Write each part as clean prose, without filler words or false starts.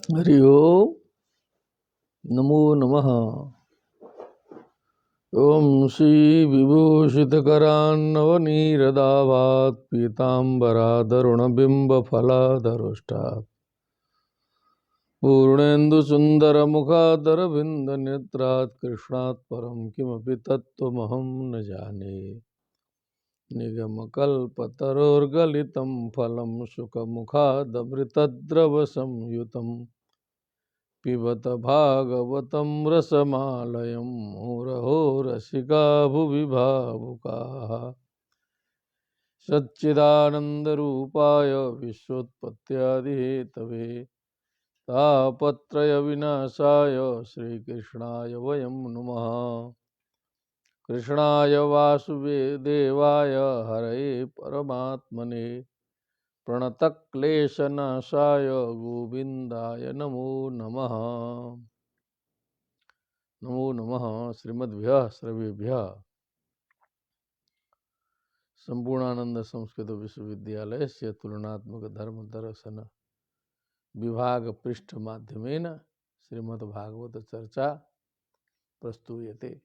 हरि ओम नमो नमः। ओम श्री विभूषितकरान्नवनीरदाभात् पीताम्बरादरुणबिम्बफलाधरोष्टात् पूर्णेन्दुसुन्दरमुखादरविन्दनेत्रात् कृष्णात् परं किमपि तत्त्वमहं न जाने। निगमकल्पतरोर्गलितं फलं शुकमुखादमृतद्रवसंयुतं पिबत भागवतं रसमालयं मुहुरहो रसिका भुवि भावुकाः। सच्चिदानन्दरूपाय विश्वोत्पत्त्यादिहेतवे तापत्रयविनाशाय श्रीकृष्णाय वयं नुमः। कृष्णाय वासुदेवाय हरये परमात्मने प्रणतक्लेशनाशाय गोविन्दाय नमो नमः। नमो नमः श्रीमद्भ्यः सर्वेभ्यः संपूर्णानंद संस्कृत विश्वविद्यालय से तुलनात्मक धर्म दर्शन विभाग पृष्ठ माध्यमेन श्रीमद्भागवत चर्चा प्रस्तूयते।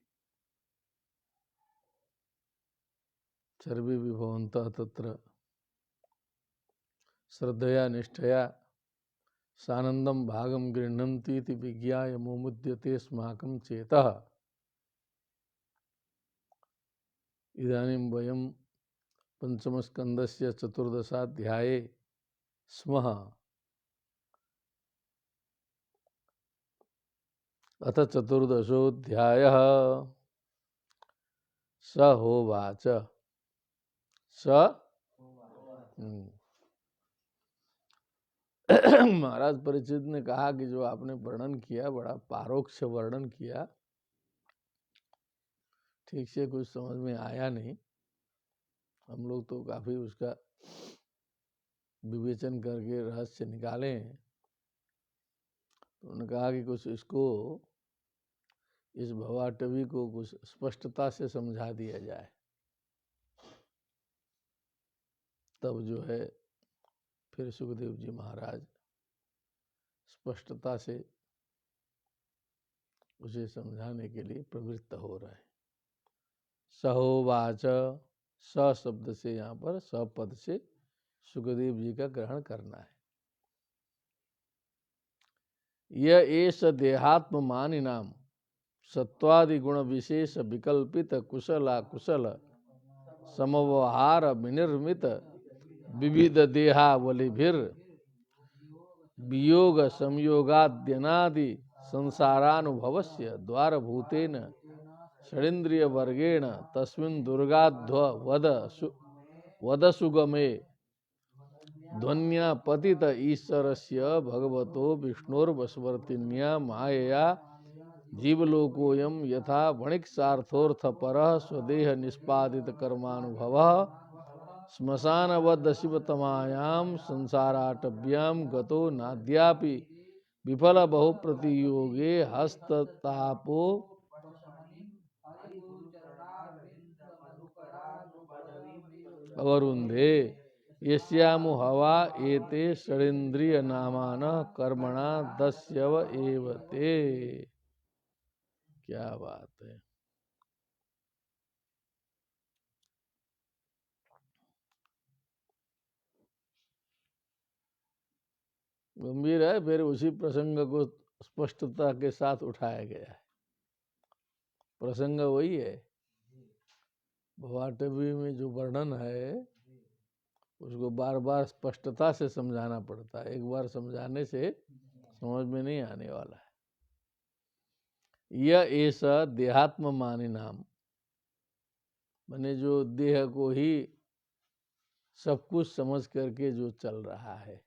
सर्वे विभवन्तः तत्र श्रद्धया निष्ठया सानंदम भागम गृह्णन्ति इति विज्ञाय मुमुद्यते अस्माकं चेतः। इदानीं वयं पंचमस्कंदस्य चतुर्दशाध्याये स्मः। अथ चतुर्दशोऽध्यायः। स होवाच। स महाराज परिचित ने कहा कि जो आपने वर्णन किया बड़ा पारोक्ष वर्णन किया, ठीक से कुछ समझ में आया नहीं। हम लोग तो काफी उसका विवेचन करके रहस्य निकाले हैं। तो उन्होंने कहा कि कुछ इसको, इस भवाटवी को कुछ स्पष्टता से समझा दिया जाए, तब जो है फिर सुखदेव जी महाराज स्पष्टता से उसे समझाने के लिए प्रवृत्त हो रहे हैं। सहोवाच, स शब्द से यहाँ पर सपद से सुखदेव जी का ग्रहण करना है। यह एष देहात्म मानिनाम सत्वादि गुण विशेष विकल्पित कुशला कुशल समव्यवहार विनिर्मित विविध देहावलिभिर वियोग संयोगाद्यनादि संसारानुभवस्य द्वारभूतेन षडीन्द्रिय वर्गेण तस्मिन् दुर्गाध्व वद सुगमे ध्वन्या पतित ईश्वरस्य भगवतो विष्णोर्वशवर्तिन्या मायया जीवलोकोऽयं यथा वणिक्सार्थोऽर्थपरः स्वदेह निष्पादित कर्मानुभवः श्मशानवद् शिवतमायां संसाराटव्यां गतो नाद्यापि विफल बहुप्रतियोगे हस्ततापो अवरुन्धे यस्यामु हवा एते षडीन्द्रिय नामानः कर्मणा दस्यव एव ते। क्या बात है। गंभीर है। फिर उसी प्रसंग को स्पष्टता के साथ उठाया गया है। प्रसंग वही है। भवाटवी में जो वर्णन है उसको बार बार स्पष्टता से समझाना पड़ता है। एक बार समझाने से समझ में नहीं आने वाला है। यह ऐसा देहात्म मानी नाम, माने जो देह को ही सब कुछ समझ करके जो चल रहा है।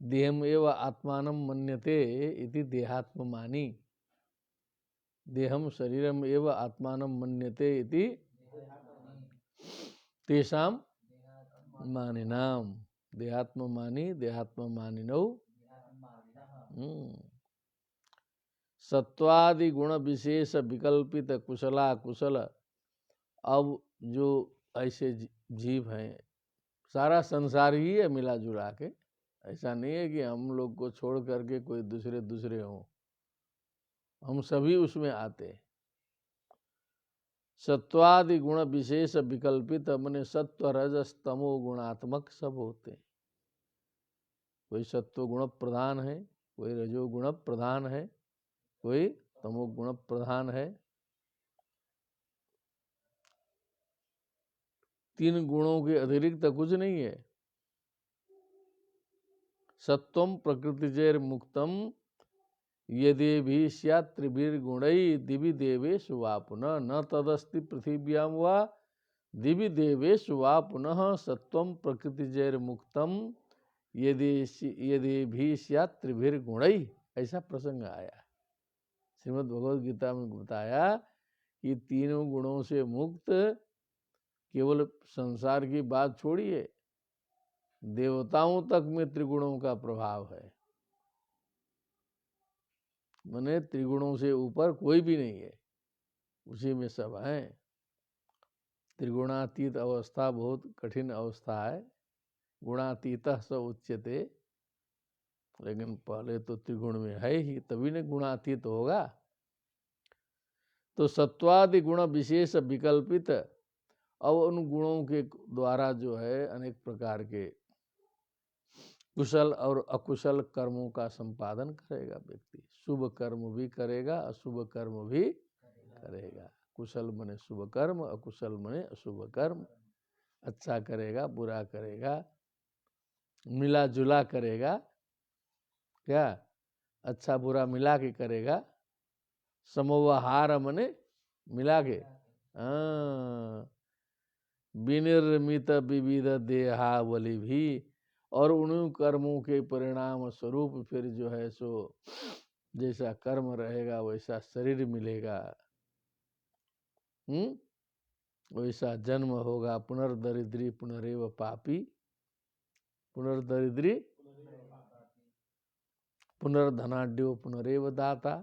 देहम एव आत्मानं मन्यते इति देहात्म मानी, देहम शरीरम एव आत्मानं मन्यते इति तेषां मानिनाम। देहात्म मानी देहात्म मानिनौ। सत्वादि गुण विशेष विकल्पित कुशला कुशल। अब जो ऐसे जीव हैं, सारा संसार ही है मिला जुला के, ऐसा नहीं है कि हम लोग को छोड़ करके कोई दूसरे दूसरे हों, हम सभी उसमें आते हैं। सत्वादि गुण विशेष विकल्पित, अपने सत्व रजस तमो गुणात्मक सब होते हैं। कोई सत्व गुण प्रधान है, कोई रजो गुण प्रधान है, कोई तमो गुण प्रधान है। तीन गुणों के अतिरिक्त कुछ नहीं है। सत्वम प्रकृतिजैर मुक्तम यदि भी स्यात् त्रिभिर्गुणैः दिवि देवेषु वा पुनः न तदस्ति पृथिव्यां वा दिवि देवेषु वा पुनः सत्वम प्रकृतिजैर मुक्तम यदि भी स्यात् त्रिभिर्गुणैः। ऐसा प्रसंग आया श्रीमद् भगवद गीता में बताया कि तीनों गुणों से मुक्त, केवल संसार की बात छोड़िए, देवताओं तक में त्रिगुणों का प्रभाव है। माने त्रिगुणों से ऊपर कोई भी नहीं है, उसी में सब है। त्रिगुणातीत अवस्था बहुत कठिन अवस्था है। गुणातीतः स उच्यते, लेकिन पहले तो त्रिगुण में है ही, तभी न गुणातीत होगा। तो सत्वादि गुण विशेष विकल्पित, अब उन गुणों के द्वारा जो है अनेक प्रकार के कुशल और अकुशल कर्मों का संपादन करेगा व्यक्ति। शुभ कर्म भी करेगा, अशुभ कर्म भी करेगा। कुशल मने शुभ कर्म, अकुशल मने अशुभ कर्म। अच्छा करेगा, बुरा करेगा, मिला जुला करेगा, क्या अच्छा बुरा मिला के करेगा। समोवहार मने मिला के, विनिर्मित विविध देहावली भी, और उन कर्मों के परिणाम स्वरूप फिर जो है सो जैसा कर्म रहेगा वैसा शरीर मिलेगा, वैसा जन्म होगा। पुनर्दरिद्री पुनरेव पापी, पुनर्दरिद्री पुनर्धनाढ्यो पुनरेव दाता।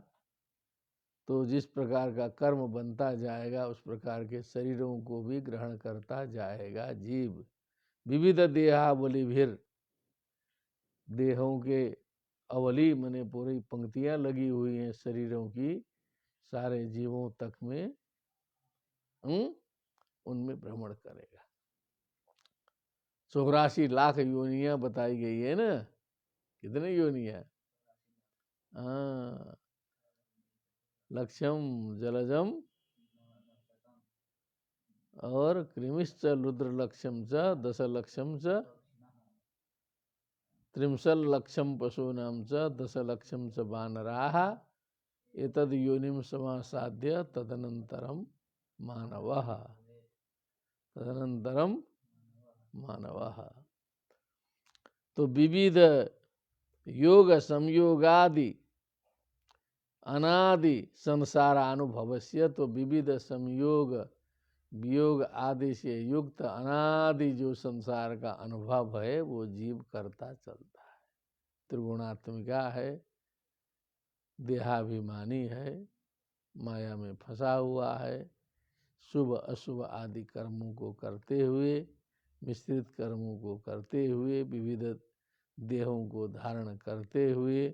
तो जिस प्रकार का कर्म बनता जाएगा उस प्रकार के शरीरों को भी ग्रहण करता जाएगा जीव। विविध देहावली भीर, देहों के अवली मने पूरी पंक्तियां लगी हुई हैं शरीरों की, सारे जीवों तक में उनमें भ्रमण करेगा। 84 लाख योनियां बताई गई है ना। कितने योनियां? हाँ, लक्ष्यम जलजम और कृमिश्च रुद्र लक्ष्यम च 10 लक्ष्यम च 30 लक्ष्यम पशूनाम च 10 लक्ष्यम च वानराः एतद् योनिम समासाद्य तदनंतरम मानवः, तदनंतरम मानवः। तो विविध योग संयोगादि अनादि संसारानुभवस्य, तो विविध संयोग वियोग आदि से युक्त अनादि जो संसार का अनुभव है वो जीव करता चलता है। त्रिगुणात्मिका है, देहाभिमानी है, माया में फंसा हुआ है। शुभ अशुभ आदि कर्मों को करते हुए, मिश्रित कर्मों को करते हुए, विविध देहों को धारण करते हुए,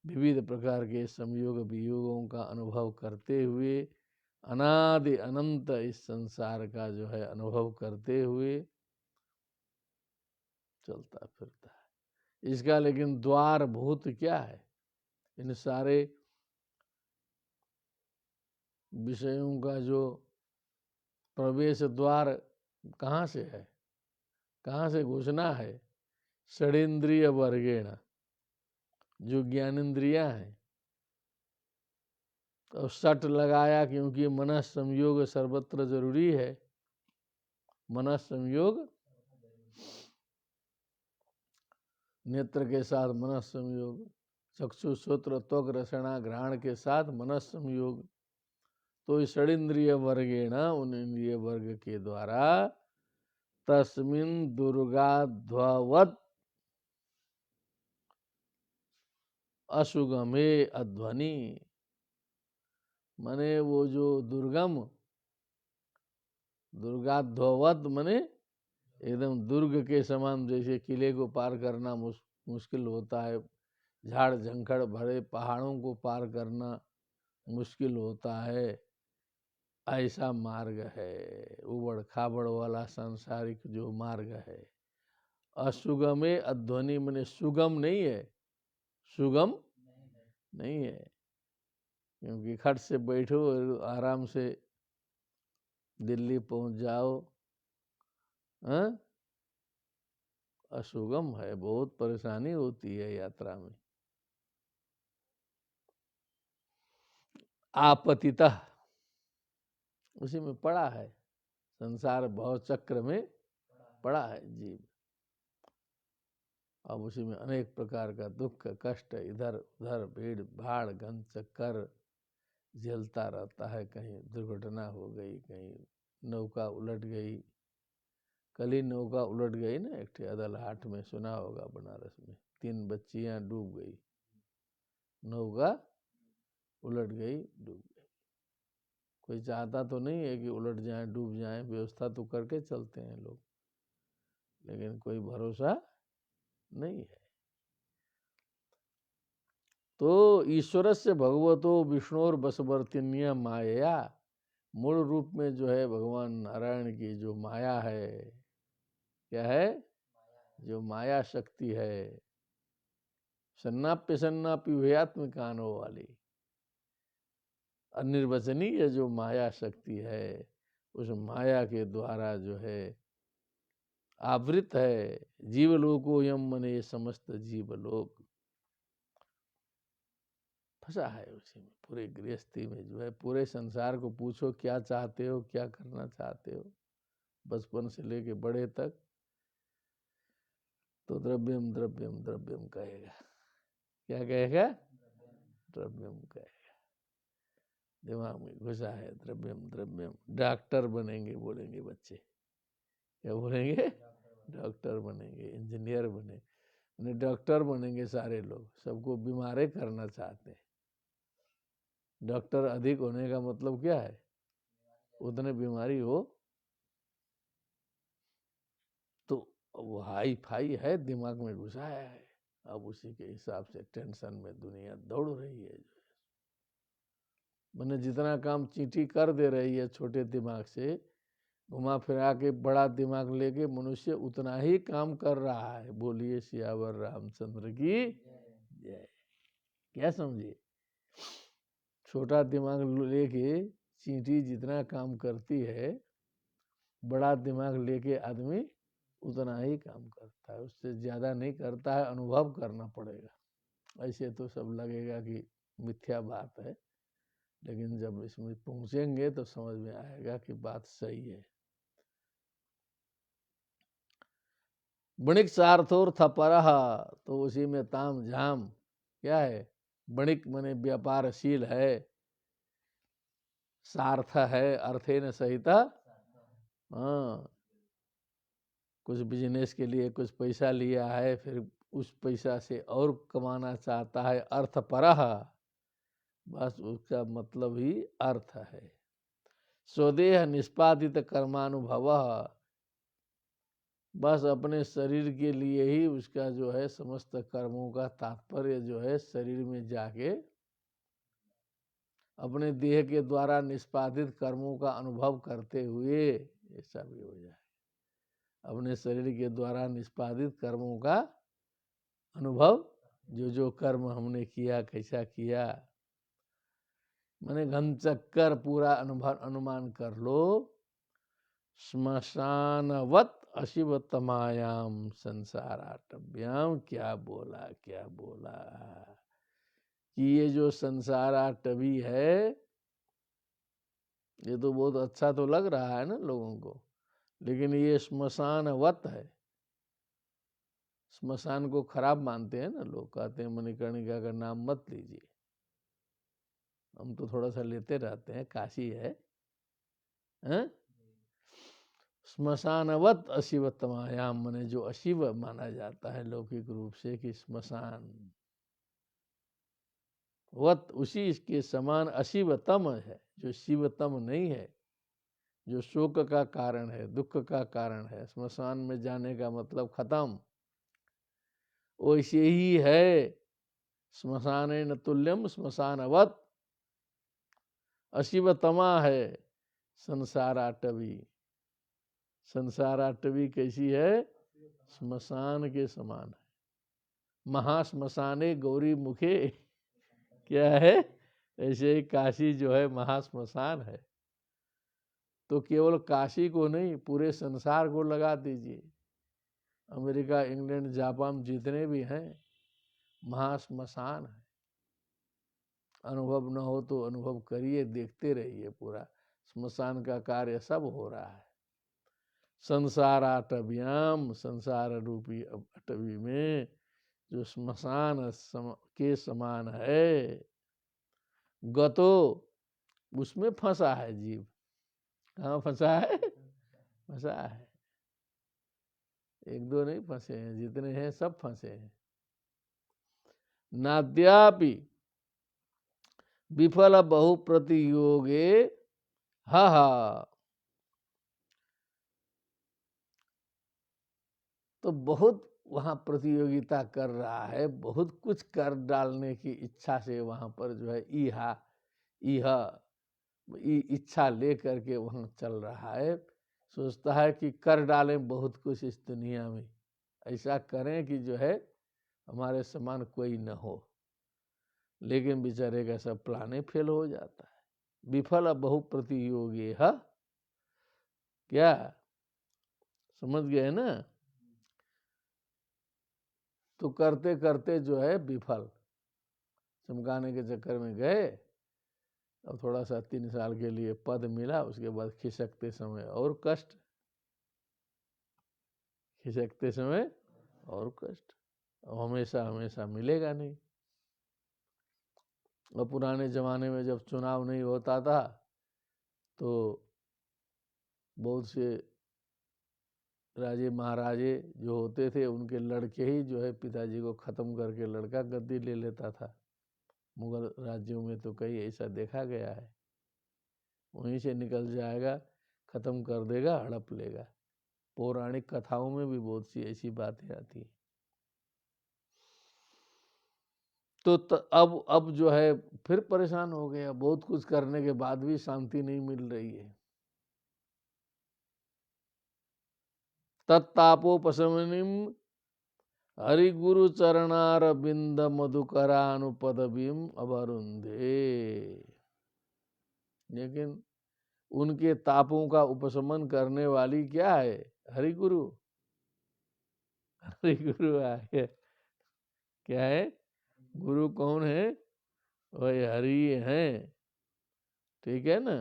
विविध प्रकार के संयोग वियोगों का अनुभव करते हुए, अनादि अनंत इस संसार का जो है अनुभव करते हुए चलता फिरता है। इसका लेकिन द्वार भूत क्या है? इन सारे विषयों का जो प्रवेश द्वार कहाँ से है, कहाँ से घुसना है? षडेंद्रिय वर्गेण, जो ज्ञानेन्द्रियां हैं। तो सट लगाया क्योंकि मन संयोग सर्वत्र जरूरी है। मन संयोग, नेत्र के साथ मन संयोग, चक्षु श्रोत्र त्वक रसना घ्राण के साथ मन संयोग। तो इस षडेंद्रिय वर्गेण, उन इंद्रिय वर्ग के द्वारा तस्मिन् दुर्गाध्ववत् असुगमे अध्वनि, माने वो जो दुर्गम, दुर्गाध्ववत माने एकदम दुर्ग के समान, जैसे किले को पार करना मुश्किल होता है, झाड़ झंखड़ भरे पहाड़ों को पार करना मुश्किल होता है, ऐसा मार्ग है उबड़ खाबड़ वाला सांसारिक जो मार्ग है। असुगमे अध्वनि मने सुगम नहीं है, सुगम नहीं है, क्योंकि खट से बैठो और आराम से दिल्ली पहुंच जाओ, हाँ? असुगम है, बहुत परेशानी होती है यात्रा में। आपतितः उसी में पड़ा है, संसार भव चक्र में पड़ा है जीव। अब उसी में अनेक प्रकार का दुख कष्ट इधर उधर भीड़ भाड़ घन चक्कर झेलता रहता है। कहीं दुर्घटना हो गई, कहीं नौका उलट गई। कल ही नौका उलट गई ना एक अदलहाट में, सुना होगा, बनारस में 3 बच्चियां डूब गई, नौका उलट गई, डूब गई। कोई चाहता तो नहीं है कि उलट जाए डूब जाए, व्यवस्था तो करके चलते हैं लोग, लेकिन कोई भरोसा नहीं है। तो ईश्वर से भगवतो विष्णुर बसवर्तिन्य माया, मूल रूप में जो है भगवान नारायण की जो माया है, क्या है, जो माया शक्ति है, सन्नाप्य सन्नापी हुयात्म कानो वाली अनिर्वचनीय जो माया शक्ति है, उस माया के द्वारा जो है आवृत है जीवलोको यम मने समस्त जीवलोक, फंसा है उसी में। पूरे गृहस्थी में जो है, पूरे संसार को पूछो क्या चाहते हो, क्या करना चाहते हो, बचपन से लेके बड़े तक, तो द्रव्यम द्रव्यम द्रव्यम कहेगा। क्या कहेगा? द्रव्यम कहेगा। दिमाग में घुसा है द्रव्यम द्रव्यम। डॉक्टर बनेंगे बोलेंगे बच्चे, क्या बोलेंगे? डॉक्टर बनेंगे, इंजीनियर बने, डॉक्टर बनेंगे सारे लोग, सबको बीमारे करना चाहते हैं। डॉक्टर अधिक होने का मतलब क्या है? उतने बीमारी हो। तो वो हाई फाई है, दिमाग में घुसाया है। अब उसी के हिसाब से टेंशन में दुनिया दौड़ रही है। मैंने जितना काम चींटी कर दे रही है छोटे दिमाग से, घुमा फिरा के बड़ा दिमाग लेके मनुष्य उतना ही काम कर रहा है। बोलिए सियावर रामचंद्र की जय। क्या समझिए? छोटा दिमाग लेके चींटी जितना काम करती है, बड़ा दिमाग लेके आदमी उतना ही काम करता है, उससे ज़्यादा नहीं करता है। अनुभव करना पड़ेगा। ऐसे तो सब लगेगा कि मिथ्या बात है, लेकिन जब इसमें पहुंचेंगे तो समझ में आएगा कि बात सही है। बणिक सार्थोर थपरह, तो उसी में ताम झाम क्या है? बणिक मने व्यापारशील है, सार्थ है अर्थे न सहित, हाँ, कुछ बिजनेस के लिए कुछ पैसा लिया है, फिर उस पैसा से और कमाना चाहता है, अर्थपरः, बस उसका मतलब ही अर्थ है। स्वदेह निष्पादित कर्मानुभव, बस अपने शरीर के लिए ही उसका जो है समस्त कर्मों का तात्पर्य जो है शरीर में जाके अपने देह के द्वारा निष्पादित कर्मों का अनुभव करते हुए, ऐसा भी हो जाए, अपने शरीर के द्वारा निष्पादित कर्मों का अनुभव, जो कर्म हमने किया, कैसा किया, मैंने घन चक्कर पूरा अनुभव अनुमान कर लो। श्मशानवत अशिवतमायाम संसाराटव्याम, क्या बोला, क्या बोला कि ये जो संसाराटवी है, ये तो बहुत अच्छा तो लग रहा है ना लोगों को, लेकिन ये श्मशानवत है। श्मशान को खराब मानते हैं ना लोग, कहते हैं मणिकर्णिका का नाम मत लीजिए। हम तो थोड़ा सा लेते रहते हैं, काशी है, हैं? श्मशानवत अशिवतमायाम, मने जो अशिव माना जाता है लौकिक रूप से, कि श्मशान वत उसी के समान अशिवतम है, जो शिवतम नहीं है, जो शोक का कारण है, दुख का कारण है। श्मशान में जाने का मतलब खत्म, वैसे ही है। श्मशाने न तुल्यम श्मशानवत, अशिवतमा है संसाराटवी। संसाराटवी कैसी है? श्मशान के समान है। महाश्मशाने गौरी मुखे, क्या है? ऐसे ही काशी जो है महाश्मशान है। तो केवल काशी को नहीं, पूरे संसार को लगा दीजिए। अमेरिका, इंग्लैंड, जापान जितने भी हैं महाश्मशान है। अनुभव न हो तो अनुभव करिए, देखते रहिए, पूरा श्मशान का कार्य सब हो रहा है। संसाराटव्याम, संसार रूपी अटवी में जो श्मशान के समान है, गतो, उसमें फंसा है जीव। कहाँ फंसा है? फंसा है। एक दो नहीं फंसे हैं, जितने हैं सब फंसे हैं। नाद्यापि विफल बहु प्रतियोगे हा हा। तो बहुत वहां प्रतियोगिता कर रहा है, बहुत कुछ कर डालने की इच्छा से वहां पर जो है इच्छा लेकर के वहां चल रहा है। सोचता है कि कर डालें बहुत कुछ इस दुनिया में, ऐसा करें कि जो है हमारे समान कोई न हो। लेकिन बेचारे का सब प्लाने फेल हो जाता है। विफल बहु प्रतियोगी है, क्या समझ गए ना? तो करते करते जो है विफल, चमकाने के चक्कर में गए, और थोड़ा सा 3 साल के लिए पद मिला, उसके बाद खिसकते समय और कष्ट, खिसकते समय और कष्ट, हमेशा हमेशा मिलेगा नहीं। और पुराने जमाने में जब चुनाव नहीं होता था तो बहुत से राजे महाराजे जो होते थे, उनके लड़के ही जो है पिताजी को खत्म करके लड़का गद्दी ले लेता था। मुगल राज्यों में तो कई ऐसा देखा गया है। वहीं से निकल जाएगा, खत्म कर देगा, हड़प लेगा। पौराणिक कथाओं में भी बहुत सी ऐसी बातें आती है। तो अब जो है फिर परेशान हो गया, बहुत कुछ करने के बाद भी शांति नहीं मिल रही है। तत्तापोपशमनिम हरिगुरु चरणार बिंद मधुकरानुपदबीम अवरुंधे। लेकिन उनके तापों का उपशमन करने वाली क्या है? हरिगुरु। हरिगुरु है। क्या है? गुरु कौन है? वही हरि है। ठीक है ना?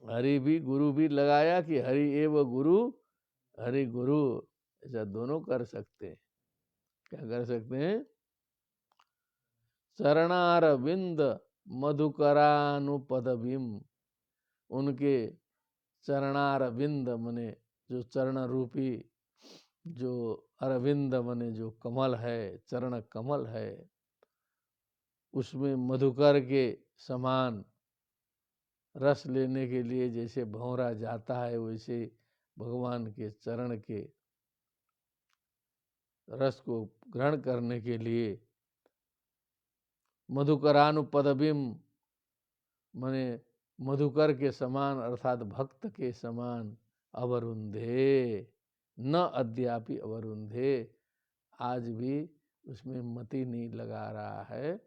हरि भी, गुरु भी लगाया कि हरि एव गुरु, हरि गुरु, ऐसा दोनों कर सकते हैं। क्या कर सकते हैं? चरणार विंद मधुकरानुपदभीम, उनके चरणार विंद मने जो चरण रूपी, जो अरविंद मने जो कमल है, चरण कमल है, उसमें मधुकर के समान रस लेने के लिए जैसे भंवरा जाता है, वैसे भगवान के चरण के रस को ग्रहण करने के लिए मधुकरानुपदबीम माने मधुकर के समान, अर्थात भक्त के समान, अवरुंधे, न अद्यापि अवरुंधे, आज भी उसमें मति नहीं लगा रहा है,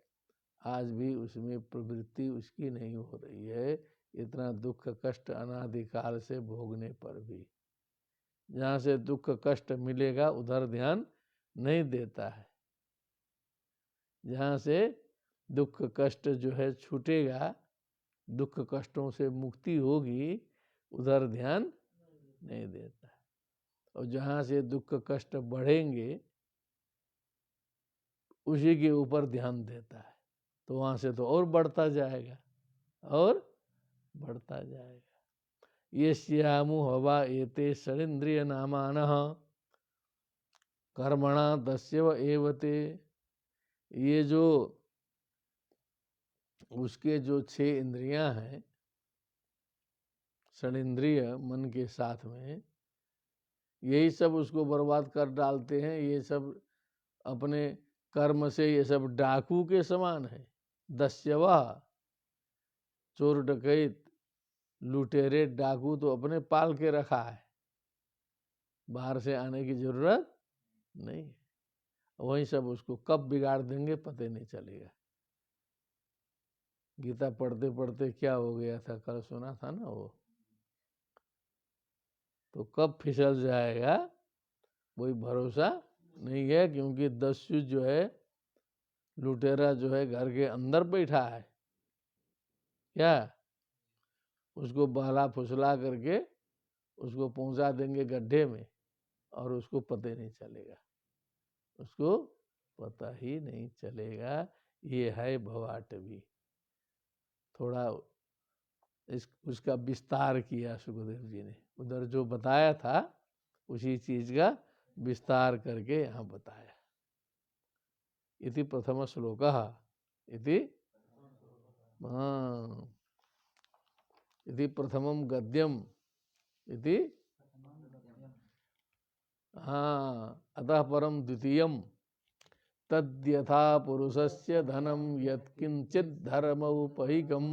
आज भी उसमें प्रवृत्ति उसकी नहीं हो रही है, इतना दुख कष्ट अनादिकाल से भोगने पर भी। जहाँ से दुख कष्ट मिलेगा उधर ध्यान नहीं देता है। जहाँ से दुख कष्ट जो है छूटेगा, दुख कष्टों से मुक्ति होगी, उधर ध्यान नहीं देता है। और जहाँ से दुख कष्ट बढ़ेंगे उसी के ऊपर ध्यान देता है, तो वहाँ से तो और बढ़ता जाएगा, और बढ़ता जाएगा। ये श्यामु हवा एते षडेन्द्रिय नामानः कर्मणा दस्यव एवते। ये जो उसके जो 6 इंद्रियां हैं, षडेन्द्रिय मन के साथ में, यही सब उसको बर्बाद कर डालते हैं। ये सब अपने कर्म से ये सब डाकू के समान है। दस्यवा, चोर डकैत लुटेरे डाकू तो अपने पाल के रखा है, बाहर से आने की जरूरत नहीं। वही सब उसको कब बिगाड़ देंगे पता नहीं चलेगा। गीता पढ़ते पढ़ते क्या हो गया था, कल सुना था ना वो, तो कब फिसल जाएगा कोई भरोसा नहीं है। क्योंकि दस्यु जो है, लुटेरा जो है, घर के अंदर बैठा है, क्या उसको बहला फुसला करके उसको पहुंचा देंगे गड्ढे में, और उसको पता नहीं चलेगा, उसको पता ही नहीं चलेगा। ये है भवाटवी। थोड़ा उसका विस्तार किया सुखदेव जी ने, उधर जो बताया था उसी चीज का विस्तार करके यहाँ बताया। इति प्रथम श्लोकः, इति इति प्रथमं गद्यम, इति अतः परम द्वितीयम तद्यथा पुरुषस्य धनम यत्किंचित् धर्मौपहिकं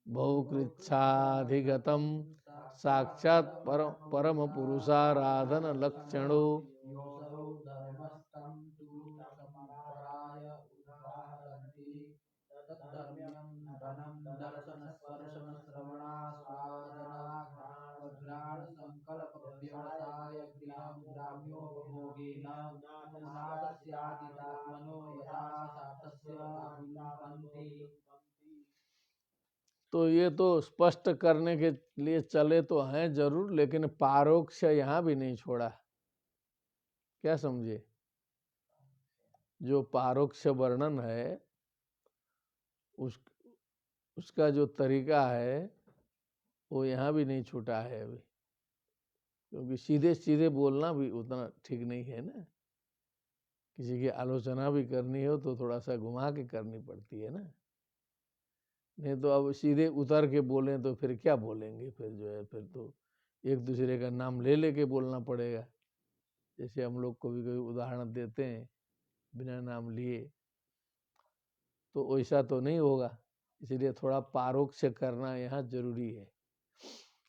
बहुकृच्छाधिगतं साक्षात् परम पुरुषाराधन लक्षणो। तो ये तो स्पष्ट करने के लिए चले तो हैं जरूर, लेकिन पारोक्ष यहाँ भी नहीं छोड़ा। क्या समझे? जो पारोक्ष वर्णन है उसका जो तरीका है वो यहाँ भी नहीं छूटा है अभी। क्योंकि सीधे सीधे बोलना भी उतना ठीक नहीं है ना, किसी की आलोचना भी करनी हो तो थोड़ा सा घुमा के करनी पड़ती है ना। नहीं तो अब सीधे उतर के बोलें तो फिर क्या बोलेंगे, फिर जो है फिर तो एक दूसरे का नाम ले लेके बोलना पड़ेगा। जैसे हम लोग कभी कभी उदाहरण देते हैं बिना नाम लिए, तो वैसा तो नहीं होगा। इसलिए थोड़ा पारोक्ष करना यहाँ जरूरी है।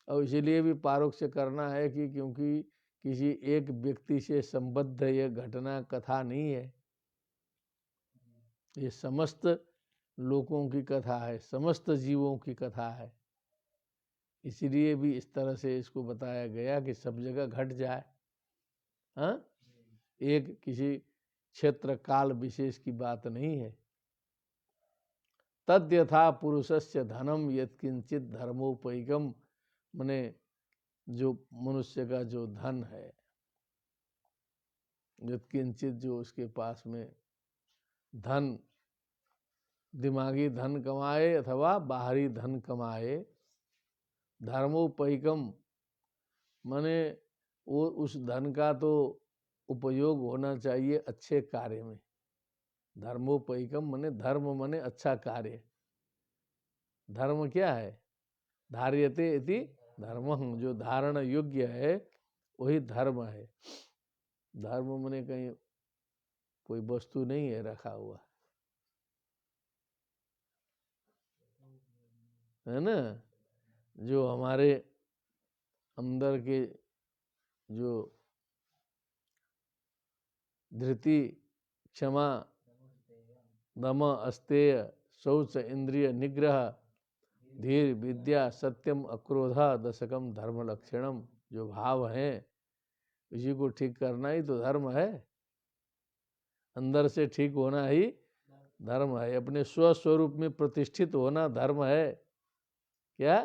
और इसीलिए भी पारोक्ष करना है कि क्योंकि किसी एक व्यक्ति से संबद्ध यह घटना कथा नहीं है, ये समस्त लोगों की कथा है, समस्त जीवों की कथा है। इसीलिए भी इस तरह से इसको बताया गया कि सब जगह घट जाए। हाँ, एक किसी क्षेत्र काल विशेष की बात नहीं है। तद्यथा पुरुषस्य धनम यत्किंचित धर्मोपैकम, मने जो मनुष्य का जो धन है, यत्किंचित जो उसके पास में धन, दिमागी धन कमाए अथवा बाहरी धन कमाए, धर्मोपैकम माने वो उस धन का तो उपयोग होना चाहिए अच्छे कार्य में। धर्मोपैकम माने धर्म माने अच्छा कार्य। धर्म क्या है? धार्यते इति धर्म, जो धारण योग्य है वही धर्म है। धर्म माने कहीं कोई वस्तु नहीं है रखा हुआ, है ना। जो हमारे अंदर के जो धृति, क्षमा, दम, अस्तेय, शौच, इंद्रिय निग्रह, धीर, विद्या, सत्यम, अक्रोधा, दशकम धर्म लक्षणम, जो भाव हैं इसी को ठीक करना ही तो धर्म है। अंदर से ठीक होना ही धर्म है। अपने स्वस्वरूप में प्रतिष्ठित होना धर्म है। क्या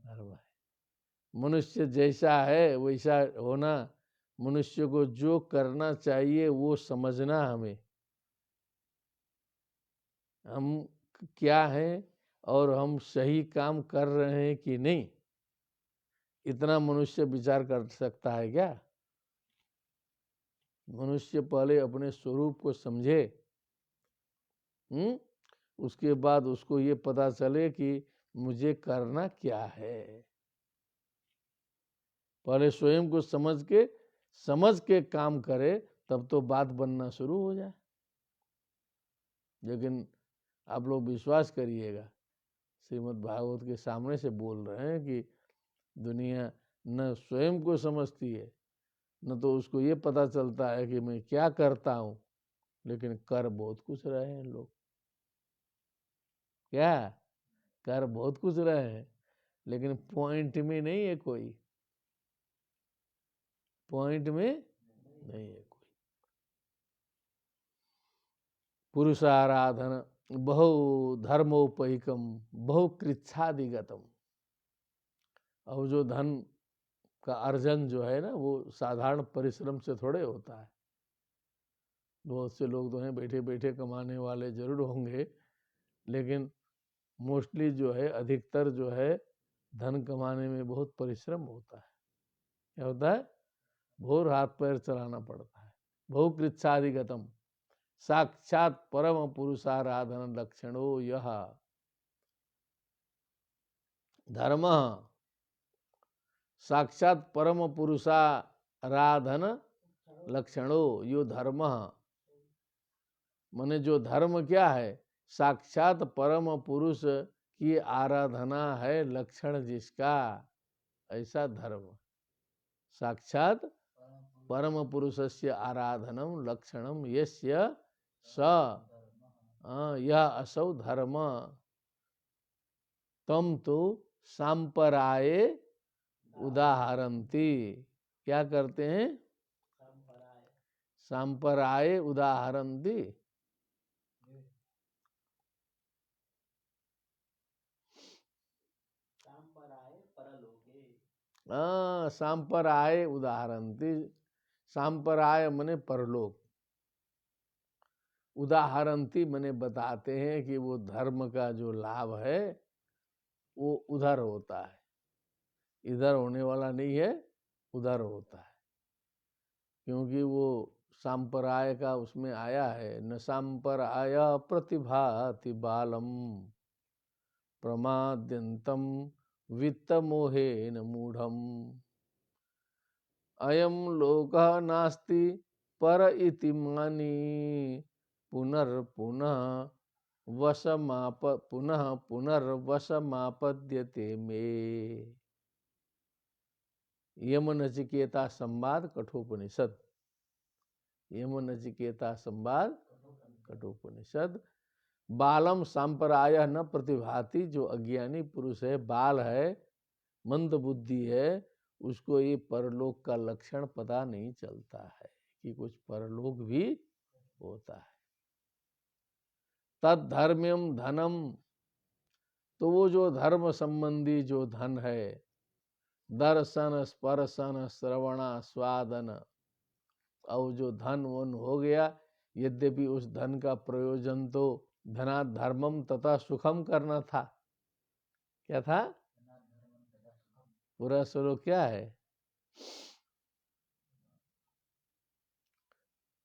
धर्म है? मनुष्य जैसा है वैसा होना, मनुष्य को जो करना चाहिए वो समझना। हमें हम क्या हैं और हम सही काम कर रहे हैं कि नहीं, इतना मनुष्य विचार कर सकता है क्या? मनुष्य पहले अपने स्वरूप को समझे, उसके बाद उसको ये पता चले कि मुझे करना क्या है। पहले स्वयं को समझ के समझ के काम करे तब तो बात बनना शुरू हो जाए। लेकिन आप लोग विश्वास करिएगा, श्रीमद् भागवत के सामने से बोल रहे हैं कि दुनिया न स्वयं को समझती है, न तो उसको ये पता चलता है कि मैं क्या करता हूँ, लेकिन कर बहुत कुछ रहे हैं लोग। क्या कर बहुत कुछ रहे हैं, लेकिन पॉइंट में नहीं है, कोई पॉइंट में नहीं है कोई। पुरुषाराधन बहु धर्मोपहिकम बहु कृच्छादिगतम। और जो धन का अर्जन जो है ना, वो साधारण परिश्रम से थोड़े होता है। बहुत से लोग तो हैं बैठे बैठे कमाने वाले जरूर होंगे, लेकिन मोस्टली जो है, अधिकतर जो है, धन कमाने में बहुत परिश्रम होता है। क्या होता है? भोर हाथ पैर चलाना पड़ता है। बहुकृच्छादिगतम साक्षात परम पुरुषाराधन लक्षणो यह धर्म। साक्षात परम पुरुषाराधन लक्षणो यो धर्म। माने जो धर्म क्या है? साक्षात परम पुरुष की आराधना है लक्षण जिसका, ऐसा धर्म। साक्षात परम पुरुषस्य आराधनम लक्षणम यस्य स यह असौ धर्म तम तो सांपराये उदाहरन्ति। क्या करते हैं? सांपराये उदाहरन्ति। सांपराये उदाहरन्ति। सांपराय मने परलोक, उदाहरन्ति मने बताते हैं कि वो धर्म का जो लाभ है वो उधर होता है, इधर होने वाला नहीं है, उधर होता है। क्योंकि वो सांपराय का उसमें आया है, न सांपराय प्रतिभाति बालम प्रमाद्यंतम वित्त मोहेन मूढ़म अयम लोकः नास्ति पर इति मानी पुनः पुनर्वशमापद्यते में। यम नचिकेता संवाद कठोपनिषद। यम नचिकेता संवाद कठोपनिषद। बालम सांपराय न प्रतिभाति। जो अज्ञानी पुरुष है, बाल है, मंद बुद्धि है, उसको ये परलोक का लक्षण पता नहीं चलता है कि कुछ परलोक भी होता है। तद धर्म्यम धनम। तो वो जो धर्म संबंधी जो धन है, दर्शन स्पर्शन श्रवणा स्वादन, और जो धन वन हो गया, यद्यपि उस धन का प्रयोजन तो धनात् धर्मम तथा सुखम करना था। क्या था? पूरा श्लोक क्या है?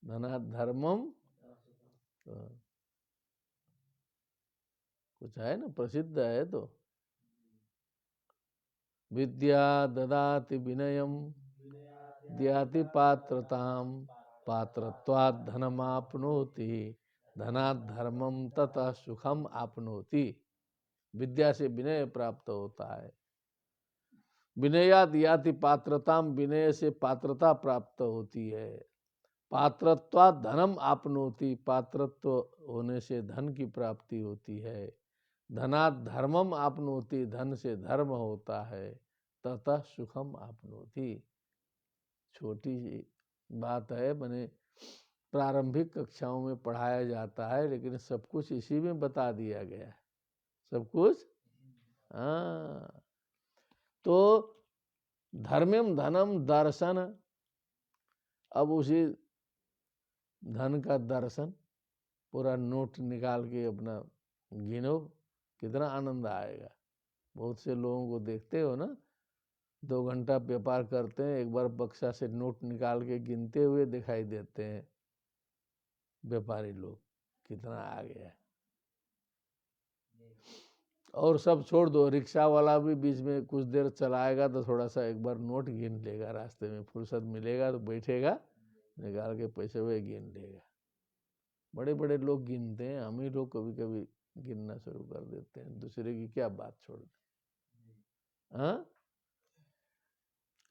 धनात् धर्मम, कुछ है ना, प्रसिद्ध है। तो विद्या ददाति विनयम दयाति पात्रताम पात्रत्वात् धनमाप्नोति धनात् धर्मम तथा सुखम आपनोति। विद्या से विनय प्राप्त होता है। विनयात् याति पात्रताम, विनय से पात्रता प्राप्त होती है। पात्रत्वात् धनम आपनोति, पात्रत्व होने से धन की प्राप्ति होती है। धनात् धर्मम आपनोति, धन से धर्म होता है। तथा सुखम आपनोति। छोटी सी बात है, मैंने प्रारंभिक कक्षाओं में पढ़ाया जाता है, लेकिन सब कुछ इसी में बता दिया गया है, सब कुछ। हाँ, तो धर्म्यम धनम दर्शन। अब उसी धन का दर्शन, पूरा नोट निकाल के अपना गिनो, कितना आनंद आएगा। बहुत से लोगों को देखते हो ना, 2 घंटा व्यापार करते हैं, एक बार बक्सा से नोट निकाल के गिनते हुए दिखाई देते हैं व्यापारी लोग, कितना आ गया है। और सब छोड़ दो, रिक्शा वाला भी बीच में कुछ देर चलाएगा तो थोड़ा सा एक बार नोट गिन लेगा, रास्ते में फुर्सत मिलेगा तो बैठेगा, निकाल के पैसे वे गिन लेगा। बड़े बड़े लोग गिनते हैं, हम ही लोग कभी कभी गिनना शुरू कर देते हैं, दूसरे की क्या बात छोड़ दें। हाँ,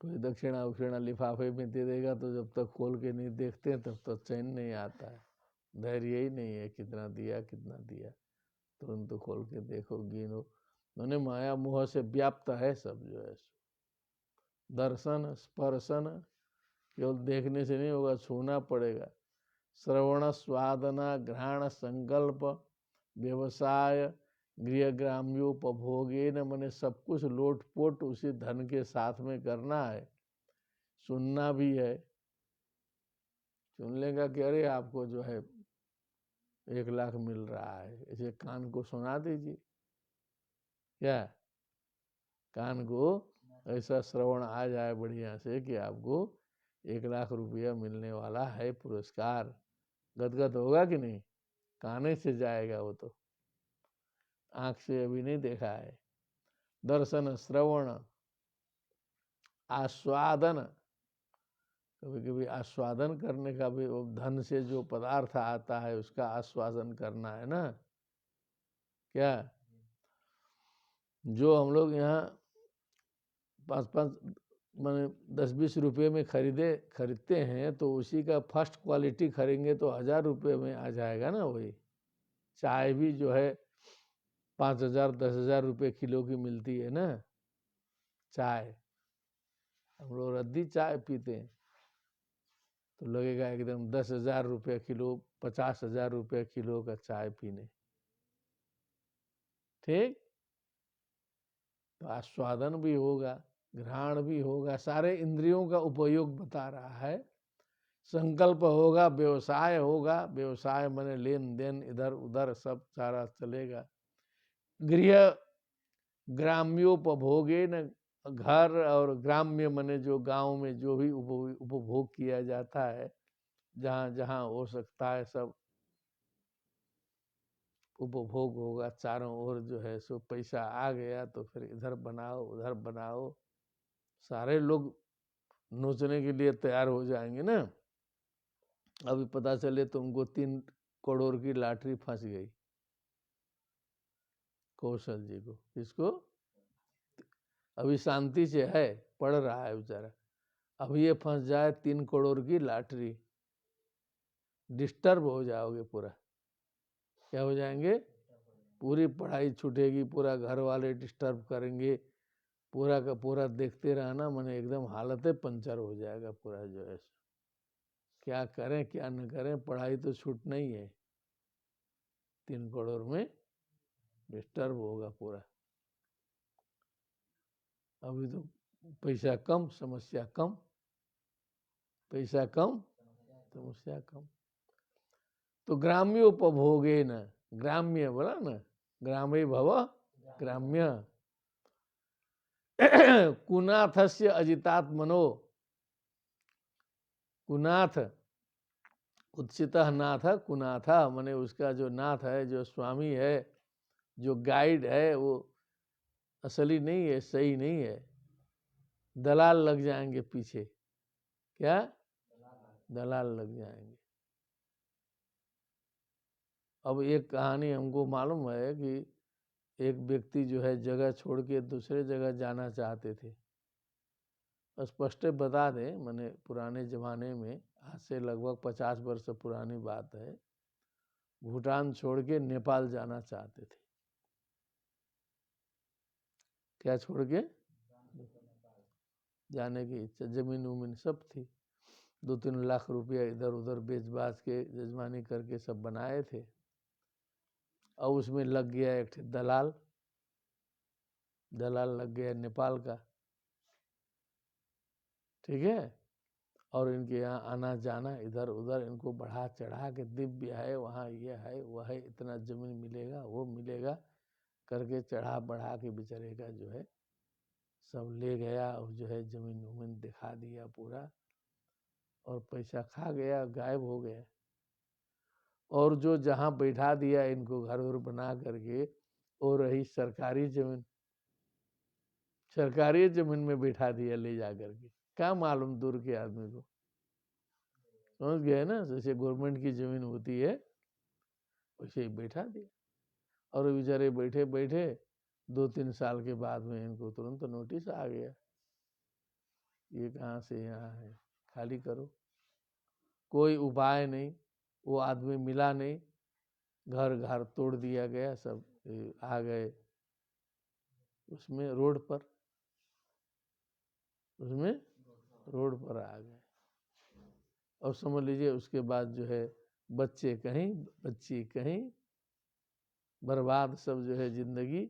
कोई दक्षिणा उक्षिणा लिफाफे में दे देगा तो जब तक खोल के नहीं देखते हैं तब तक चैन नहीं आता है, धैर्य ही नहीं है कितना दिया कितना दिया, तुरंत तो खोल के देखो गिनो। उन्हें माया मोह से व्याप्त है सब जो है। दर्शन स्पर्शन केवल देखने से नहीं होगा, छूना पड़ेगा। श्रवण स्वादना घ्राण संकल्प व्यवसाय गृह ग्राम्योपभोगे न, मने सब कुछ लोटपोट उसी धन के साथ में करना है। सुनना भी है, सुन लेगा कि अरे आपको जो है 1 लाख मिल रहा है, इसे कान को सुना दीजिए। क्या कान को ऐसा श्रवण आ जाए बढ़िया से कि आपको 1 लाख रुपया मिलने वाला है, पुरस्कार, गदगद होगा कि नहीं? काने से जाएगा वो तो, आंख से अभी नहीं देखा है। दर्शन श्रवण आस्वादन, कभी कभी आस्वादन करने का भी, धन से जो पदार्थ आता है उसका आस्वादन करना है ना। क्या जो हम लोग यहाँ 5-5 माने 10-20 रुपये में खरीदते हैं, तो उसी का फर्स्ट क्वालिटी खरीदेंगे तो 1000 रुपये में आ जाएगा ना। वही चाय भी जो है 5000 10,000 रुपये किलो की मिलती है ना चाय। हम लोग रद्दी चाय पीते हैं तो लगेगा एकदम 10,000 रुपये किलो, 50,000 रुपये किलो का चाय पीने। ठीक, तो आस्वादन भी होगा, घ्राण भी होगा, सारे इंद्रियों का उपयोग बता रहा है। संकल्प होगा, व्यवसाय होगा, व्यवसाय माने लेन देन इधर उधर सब सारा चलेगा। गृह ग्राम्योपभोगे न, घर और ग्राम्य माने जो गांव में जो भी उपभोग किया जाता है, जहाँ जहाँ हो सकता है सब उपभोग होगा। चारों ओर जो है सो पैसा आ गया तो फिर इधर बनाओ उधर बनाओ, सारे लोग नोचने के लिए तैयार हो जाएंगे ना। अभी पता चले तुमको 3 करोड़ की लॉटरी फंस गई, कौशल जी को, किसको? अभी शांति से है, पढ़ रहा है बेचारा, अभी ये फंस जाए 3 करोड़ की लॉटरी, डिस्टर्ब हो जाओगे पूरा। क्या हो जाएंगे? पूरी पढ़ाई छूटेगी, पूरा घर वाले डिस्टर्ब करेंगे, पूरा का पूरा देखते रहना, मैंने एकदम हालत पंचर हो जाएगा पूरा जो है। क्या करें क्या न करें, पढ़ाई तो छूटना ही है, 3 करोड़ में डिस्टर्ब होगा पूरा। अभी तो पैसा कम समस्या कम, पैसा कम समस्या कम। तो ग्राम्योपभोगे न, ग्राम्य बोला ना, ग्रामे भव ग्राम्य। कुनाथस्य अजितात्मनो, कुनाथ उत्सितः नाथ कुनाथ, माने उसका जो नाथ है, जो स्वामी है, जो गाइड है, वो असली नहीं है, सही नहीं है, दलाल लग जाएंगे पीछे। क्या? दलाल लग जाएंगे। अब एक कहानी हमको मालूम है कि एक व्यक्ति जो है जगह छोड़ के दूसरे जगह जाना चाहते थे। स्पष्ट बता दें, मैंने पुराने ज़माने में, आज से लगभग 50 वर्ष पुरानी बात है, भूटान छोड़ के नेपाल जाना चाहते थे। क्या छोड़ के जाने की इच्छा, जमीन उमीन सब थी, 2-3 लाख रुपया इधर उधर बेच बाच के जजमानी करके सब बनाए थे। और उसमें लग गया एक दलाल, दलाल लग गया नेपाल का, ठीक है। और इनके यहाँ आना जाना इधर उधर, इनको बढ़ा चढ़ा के दिव्य है, वहाँ ये है वह है, इतना जमीन मिलेगा वो मिलेगा करके चढ़ा बढ़ा के बेचारे का जो है सब ले गया, और जो है जमीन उमीन दिखा दिया पूरा, और पैसा खा गया, गायब हो गया। और जो जहाँ बैठा दिया इनको घर वर बना करके, वो रही सरकारी जमीन, सरकारी जमीन में बैठा दिया ले जा करके। क्या मालूम दूर के आदमी को, समझ गए ना, जैसे गवर्नमेंट की जमीन होती है वैसे ही बैठा दिया। और बेचारे बैठे बैठे 2-3 साल के बाद में इनको तुरंत नोटिस आ गया, ये कहाँ से यहाँ है, खाली करो। कोई उपाय नहीं, वो आदमी मिला नहीं, घर घर तोड़ दिया गया, सब आ गए उसमें रोड पर, उसमें रोड पर आ गए। और समझ लीजिए उसके बाद जो है बच्चे कहीं बच्ची कहीं, बर्बाद सब जो है जिंदगी।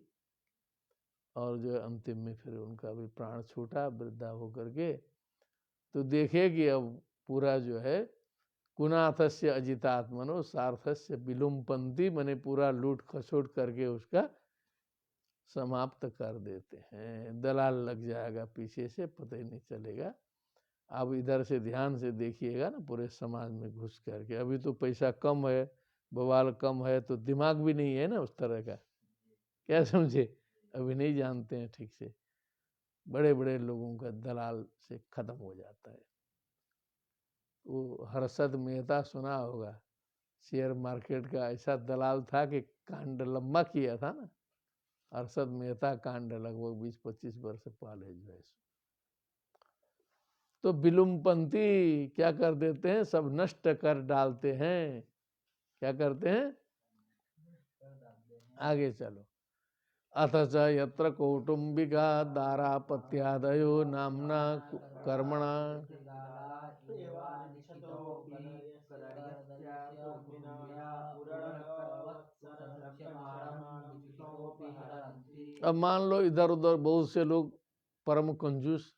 और जो है अंतिम में फिर उनका भी प्राण छूटा वृद्धा होकर के। तो देखिए कि अब पूरा जो है कुनाथस्य अजितात्मनो सार्थस्य विलुम्पन्ति, मने पूरा लूट खसोट करके उसका समाप्त कर देते हैं। दलाल लग जाएगा पीछे से, पता ही नहीं चलेगा। आप इधर से ध्यान से देखिएगा ना, पूरे समाज में घुस करके। अभी तो पैसा कम है, बवाल कम है, तो दिमाग भी नहीं है ना उस तरह का, क्या समझे, अभी नहीं जानते हैं ठीक से। बड़े बड़े लोगों का दलाल से खत्म हो जाता है। वो हर्षद मेहता सुना होगा, शेयर मार्केट का ऐसा दलाल था कि कांड लंबा किया था ना, हर्षद मेहता कांड, लगभग 20-25 वर्ष पहले जो है। तो विलुम्पन्ति क्या कर देते हैं, सब नष्ट कर डालते हैं। क्या करते हैं, आगे चलो। अथ च यत्र कौटुंबिका दारापत्यादयो नामना कर्मणा अब मान लो इधर उधर बहुत से लोग परम कंजूस,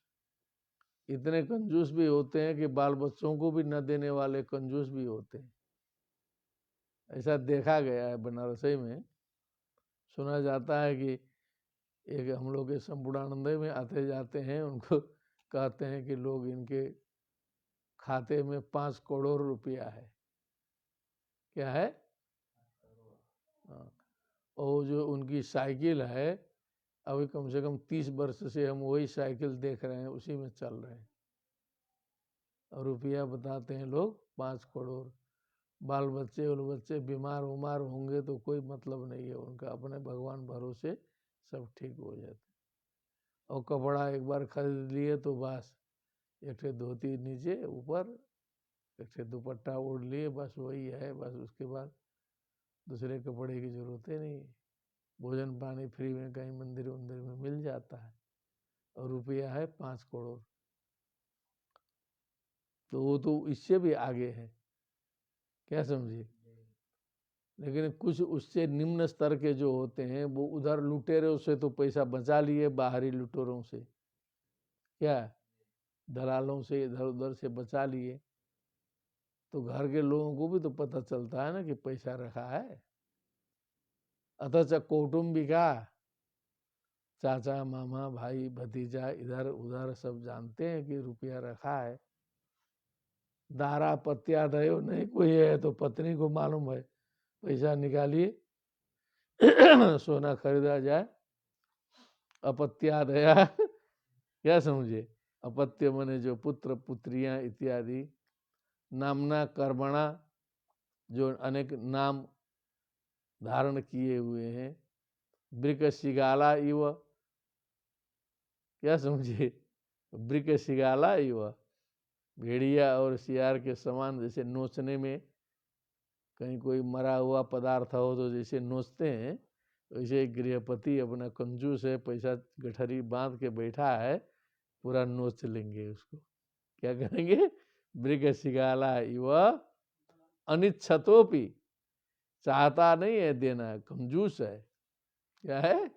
इतने कंजूस भी होते हैं कि बाल बच्चों को भी न देने वाले कंजूस भी होते हैं। ऐसा देखा गया है बनारसी में। सुना जाता है कि एक हम लोग के संपूर्णानंद में आते जाते हैं, उनको कहते हैं कि लोग इनके खाते में 5 करोड़ रुपया है। क्या है, और जो उनकी साइकिल है, अभी कम से कम 30 वर्ष से हम वही साइकिल देख रहे हैं, उसी में चल रहे हैं। और रुपया बताते हैं लोग 5 करोड़। बाल बच्चे उल बच्चे बीमार उमार होंगे तो कोई मतलब नहीं है उनका, अपने भगवान भरोसे सब ठीक हो जाते। और कपड़ा एक बार खरीद लिए तो बस, एक ठे धोती नीचे ऊपर, एक ठे दुपट्टा ओढ़ लिए, बस वही है, बस उसके बाद दूसरे कपड़े की जरूरत ही नहीं। भोजन पानी फ्री में कहीं मंदिर वंदिर में मिल जाता है, और रुपया है 5 करोड़। तो वो तो इससे भी आगे है, क्या समझिए। लेकिन कुछ उससे निम्न स्तर के जो होते हैं, वो उधर लुटेरों से तो पैसा बचा लिए, बाहरी लुटेरों से, क्या दलालों से इधर उधर से बचा लिए, तो घर के लोगों को भी तो पता चलता है ना कि पैसा रखा है। अतः कौटुंबिका, चाचा मामा भाई भतीजा इधर उधर सब जानते हैं कि रुपया रखा है। दारा पत्यादयो, नहीं कोई है तो पत्नी को मालूम है, पैसा निकालिए सोना खरीदा जाए। अपत्यादया क्या समझे, अपत्य मने जो पुत्र पुत्रियां इत्यादि। नामना कर्मणा, जो अनेक नाम धारण किए हुए हैं। वृक शिगाला इव, क्या समझे, वृक शिगाला इव, भेड़िया और सियार के समान, जैसे नोचने में कहीं कोई मरा हुआ पदार्थ हो तो जैसे नोचते हैं, वैसे गृहपति अपना कंजूस है, पैसा गठरी बांध के बैठा है, पूरा नोच लेंगे उसको। क्या करेंगे, वृक शिगाला इव अनिच्छतोपि, चाहता नहीं है देना, कंजूस है। क्या है,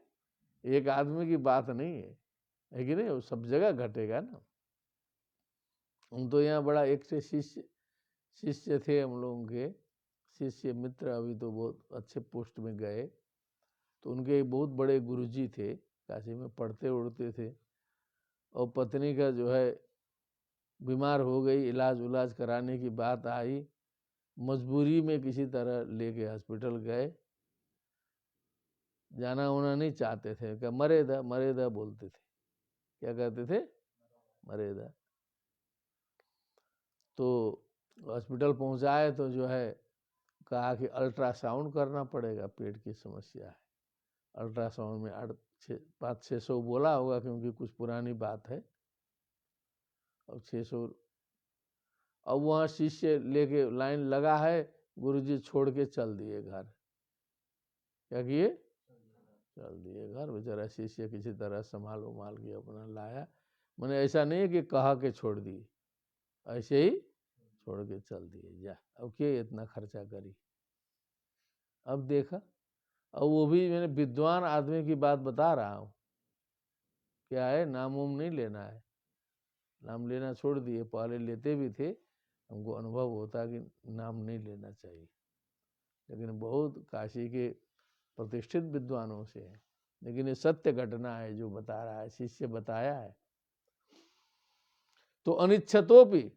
एक आदमी की बात नहीं है कि नहीं, वो सब जगह घटेगा ना। हम तो यहाँ बड़ा एक से शिष्य थे हम लोगों के, शिष्य मित्र, अभी तो बहुत अच्छे पोस्ट में गए। तो उनके बहुत बड़े गुरुजी थे, काशी में पढ़ते उड़ते थे, और पत्नी का जो है बीमार हो गई, इलाज उलाज कराने की बात आई, मजबूरी में किसी तरह लेके हॉस्पिटल गए। जाना होना नहीं चाहते थे, क्या मरेदा मरेदा बोलते थे, क्या कहते थे, मरेदा। तो हॉस्पिटल पहुंचाए तो जो है कहा कि अल्ट्रासाउंड करना पड़ेगा, पेट की समस्या है। अल्ट्रासाउंड में 500-600 बोला होगा, क्योंकि कुछ पुरानी बात है। अब 600, अब वहाँ शिष्य लेके लाइन लगा है, गुरुजी छोड़ के चल दिए घर। क्या किए, चल दिए घर। बेचारा शिष्य किसी तरह संभाल उमाल के अपना लाया। मैंने ऐसा नहीं है कि कहा के छोड़ दिए, ऐसे ही छोड़ के चल दिए, जा अब क्या इतना खर्चा करी। अब देखा, अब वो भी मैंने विद्वान आदमी की बात बता रहा हूँ। क्या है, नाम उम नहीं लेना है, नाम लेना छोड़ दिए, पहले लेते भी थे, हमको अनुभव होता कि नाम नहीं लेना चाहिए। लेकिन बहुत काशी के प्रतिष्ठित विद्वानों से है, लेकिन ये सत्य घटना है जो बता रहा है, शिष्य बताया है। तो अनिच्छतोपि,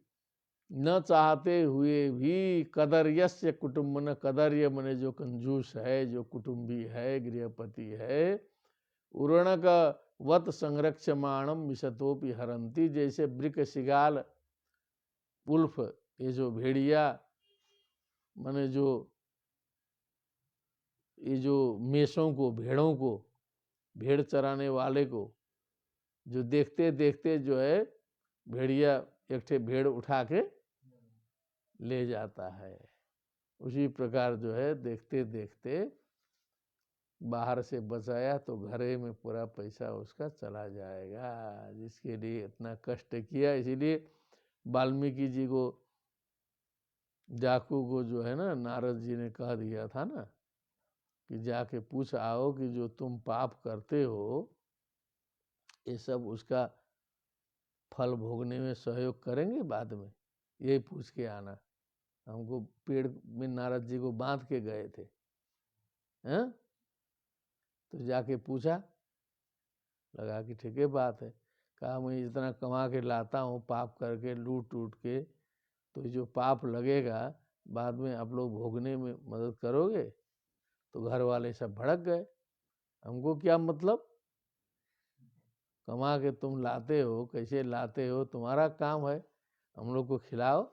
न चाहते हुए भी, कदर्यस्य कुटुंबन, कदर्य मने जो कंजूस है, जो कुटुंबी है, गृहपति है, उरणक वत संरक्षमाणम मिशतोपि हरंती, जैसे वृक शिगाल उल्फ, ये जो भेड़िया माने जो ये जो मेषों को, भेड़ों को, भेड़ चराने वाले को जो देखते देखते जो है भेड़िया एक ठे भेड़ उठा के ले जाता है, उसी प्रकार जो है देखते देखते बाहर से बचाया तो घरे में पूरा पैसा उसका चला जाएगा, जिसके लिए इतना कष्ट किया। इसीलिए वाल्मीकि जी को, जाकू को जो है ना, नारद जी ने कह दिया था ना कि जाके पूछ आओ कि जो तुम पाप करते हो ये सब उसका फल भोगने में सहयोग करेंगे बाद में, यही पूछ के आना। हमको पेड़ में नारद जी को बांध के गए थे, हैं? तो जाके पूछा, लगा कि ठीक है बात है। कहा मैं इतना कमा के लाता हूँ पाप करके, लूट टूट के, तो जो पाप लगेगा बाद में आप लोग भोगने में मदद करोगे। तो घर वाले सब भड़क गए, हमको क्या मतलब, कमा के तुम लाते हो, कैसे लाते हो, तुम्हारा काम है, हम लोग को खिलाओ,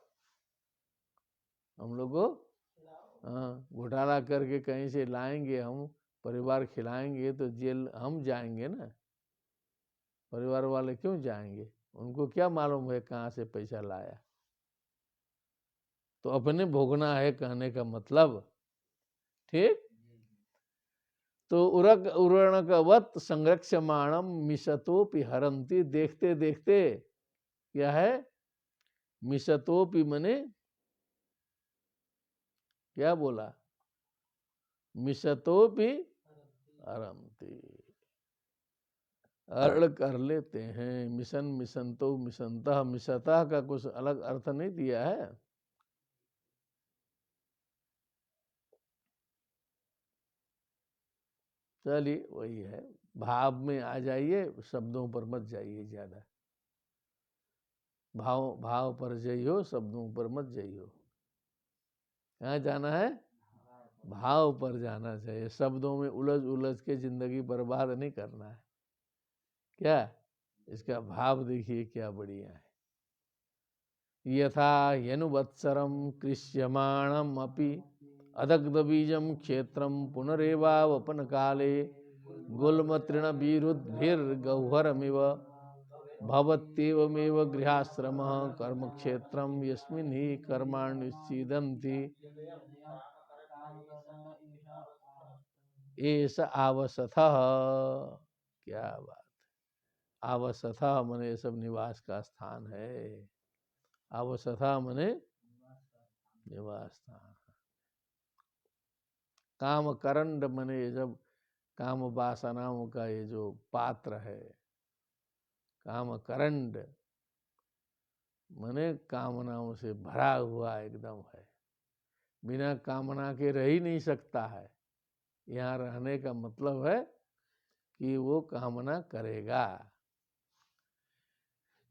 हम लोग को घोटाला करके कहीं से लाएंगे, हम परिवार खिलाएंगे तो जेल हम जाएंगे ना, परिवार वाले क्यों जाएंगे, उनको क्या मालूम है कहाँ से पैसा लाया। तो अपने भोगना है कहने का मतलब, ठीक। तो उरणकवत संरक्षमाणम मिशतोपि हरंती, देखते देखते क्या है, मिशतोपि मने क्या बोला, मिशतोपि हरंती, हरण कर लेते हैं। मिशन मिशंतो मिशंतः, मिशतः का कुछ अलग अर्थ नहीं दिया है। चलिए वही है, भाव में आ जाइए, शब्दों पर मत जाइए ज्यादा, भाव भाव पर जाइयो, शब्दों पर मत जाइयो। कहाँ जाना है, भाव पर जाना चाहिए, शब्दों में उलझ उलझ के जिंदगी बर्बाद नहीं करना है। क्या, इसका भाव देखिए क्या बढ़िया है। यथा यनुवत्सरम कृष्यमाणम अपि अदग्ध बीजम क्षेत्रम पुनरेवावपन काले गुल्मतृण विरुद्धिर्गह्वरमिव भवत्येवमेव गृहाश्रमः कर्म क्षेत्रम यस्मिन् हि कर्माण्युच्छिदन्ति एष आवसथः। क्या बात, आवसथः मने ये सब निवास का स्थान है, आवसथा मने निवास स्थान। काम करंड मने ये जब काम वासनाओं का ये जो पात्र है, काम करंड मने कामनाओं से भरा हुआ एकदम है, बिना कामना के रह ही नहीं सकता है। यहाँ रहने का मतलब है कि वो कामना करेगा।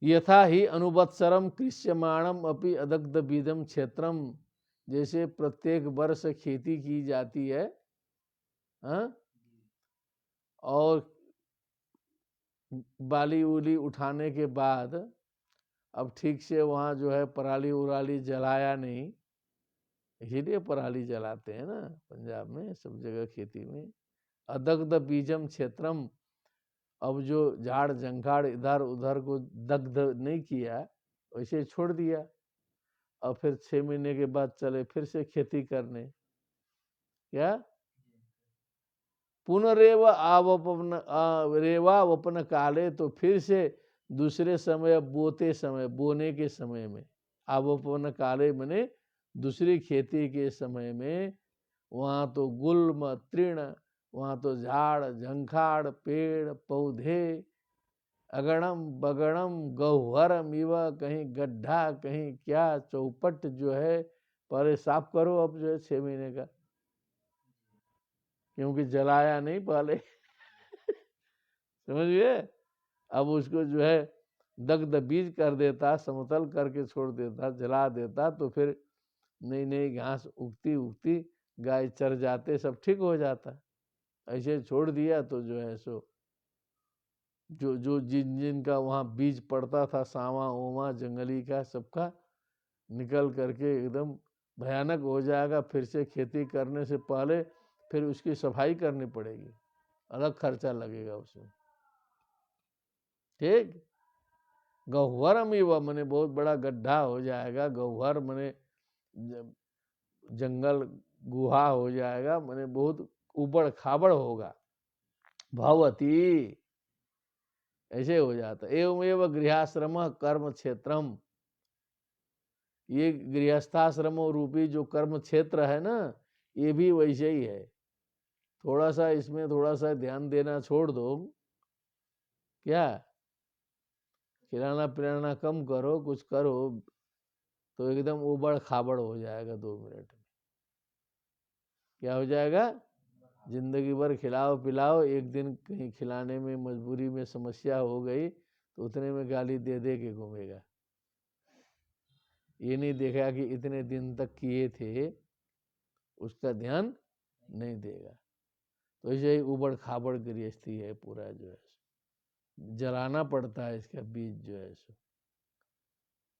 यथा ही अनुवत्सरम कृष्यमाणम अपि अदग्ध बीजम क्षेत्रम, जैसे प्रत्येक वर्ष खेती की जाती है, हाँ? और बाली उली उठाने के बाद अब ठीक से वहाँ जो है पराली उराली जलाया नहीं, इसीलिए पराली जलाते हैं ना पंजाब में, सब जगह खेती में। अदग्ध बीजम क्षेत्रम, अब जो झाड़ जंखाड़ इधर उधर को दग्ध नहीं किया, वैसे छोड़ दिया। और फिर 6 महीने के बाद चले फिर से खेती करने, क्या पुनरेव आवपन रेवावपन काले, तो फिर से दूसरे समय बोते समय, बोने के समय में, आवपन काले मने दूसरी खेती के समय में, वहाँ तो गुल्म तृण, वहाँ तो झाड़ झंखाड़ पेड़ पौधे, अगणम बगणम गह्वरम इव, कहीं गड्ढा कहीं क्या चौपट जो है पहले साफ करो। अब जो है 6 महीने का, क्योंकि जलाया नहीं पहले समझिए। अब उसको जो है दग्ध बीज कर देता, समतल करके छोड़ देता, जला देता, तो फिर नई नई घास उगती उगती गाय चर जाते, सब ठीक हो जाता। ऐसे छोड़ दिया तो जो है सो जो जो जिन जिन का वहाँ बीज पड़ता था, सांवा ओमा जंगली का, सबका निकल करके एकदम भयानक हो जाएगा। फिर से खेती करने से पहले फिर उसकी सफाई करनी पड़ेगी, अलग खर्चा लगेगा उसमें, ठीक। गह्वरम ही मने बहुत बड़ा गड्ढा हो जाएगा, गह्वर मने जंगल गुहा हो जाएगा, मने बहुत उबड़ खाबड़ होगा। भवती, ऐसे हो जाता। एवं एवं गृहाश्रम कर्म क्षेत्रम, ये गृहस्थाश्रम रूपी जो कर्म क्षेत्र है ना, ये भी वैसे ही है। थोड़ा सा इसमें थोड़ा सा ध्यान देना छोड़ दो, क्या खिलाना पिलाना कम करो, कुछ करो, तो एकदम उबड़ खाबड़ हो जाएगा 2 मिनट में। क्या हो जाएगा? जिंदगी भर खिलाओ पिलाओ, एक दिन कहीं खिलाने में मजबूरी में समस्या हो गई तो उतने में गाली दे दे के घूमेगा। ये नहीं देखा कि इतने दिन तक किए थे, उसका ध्यान नहीं देगा। तो ऐसे ही उबड़ खाबड़ गृहस्थी है पूरा, जो है जलाना पड़ता है इसका बीज, जो है सो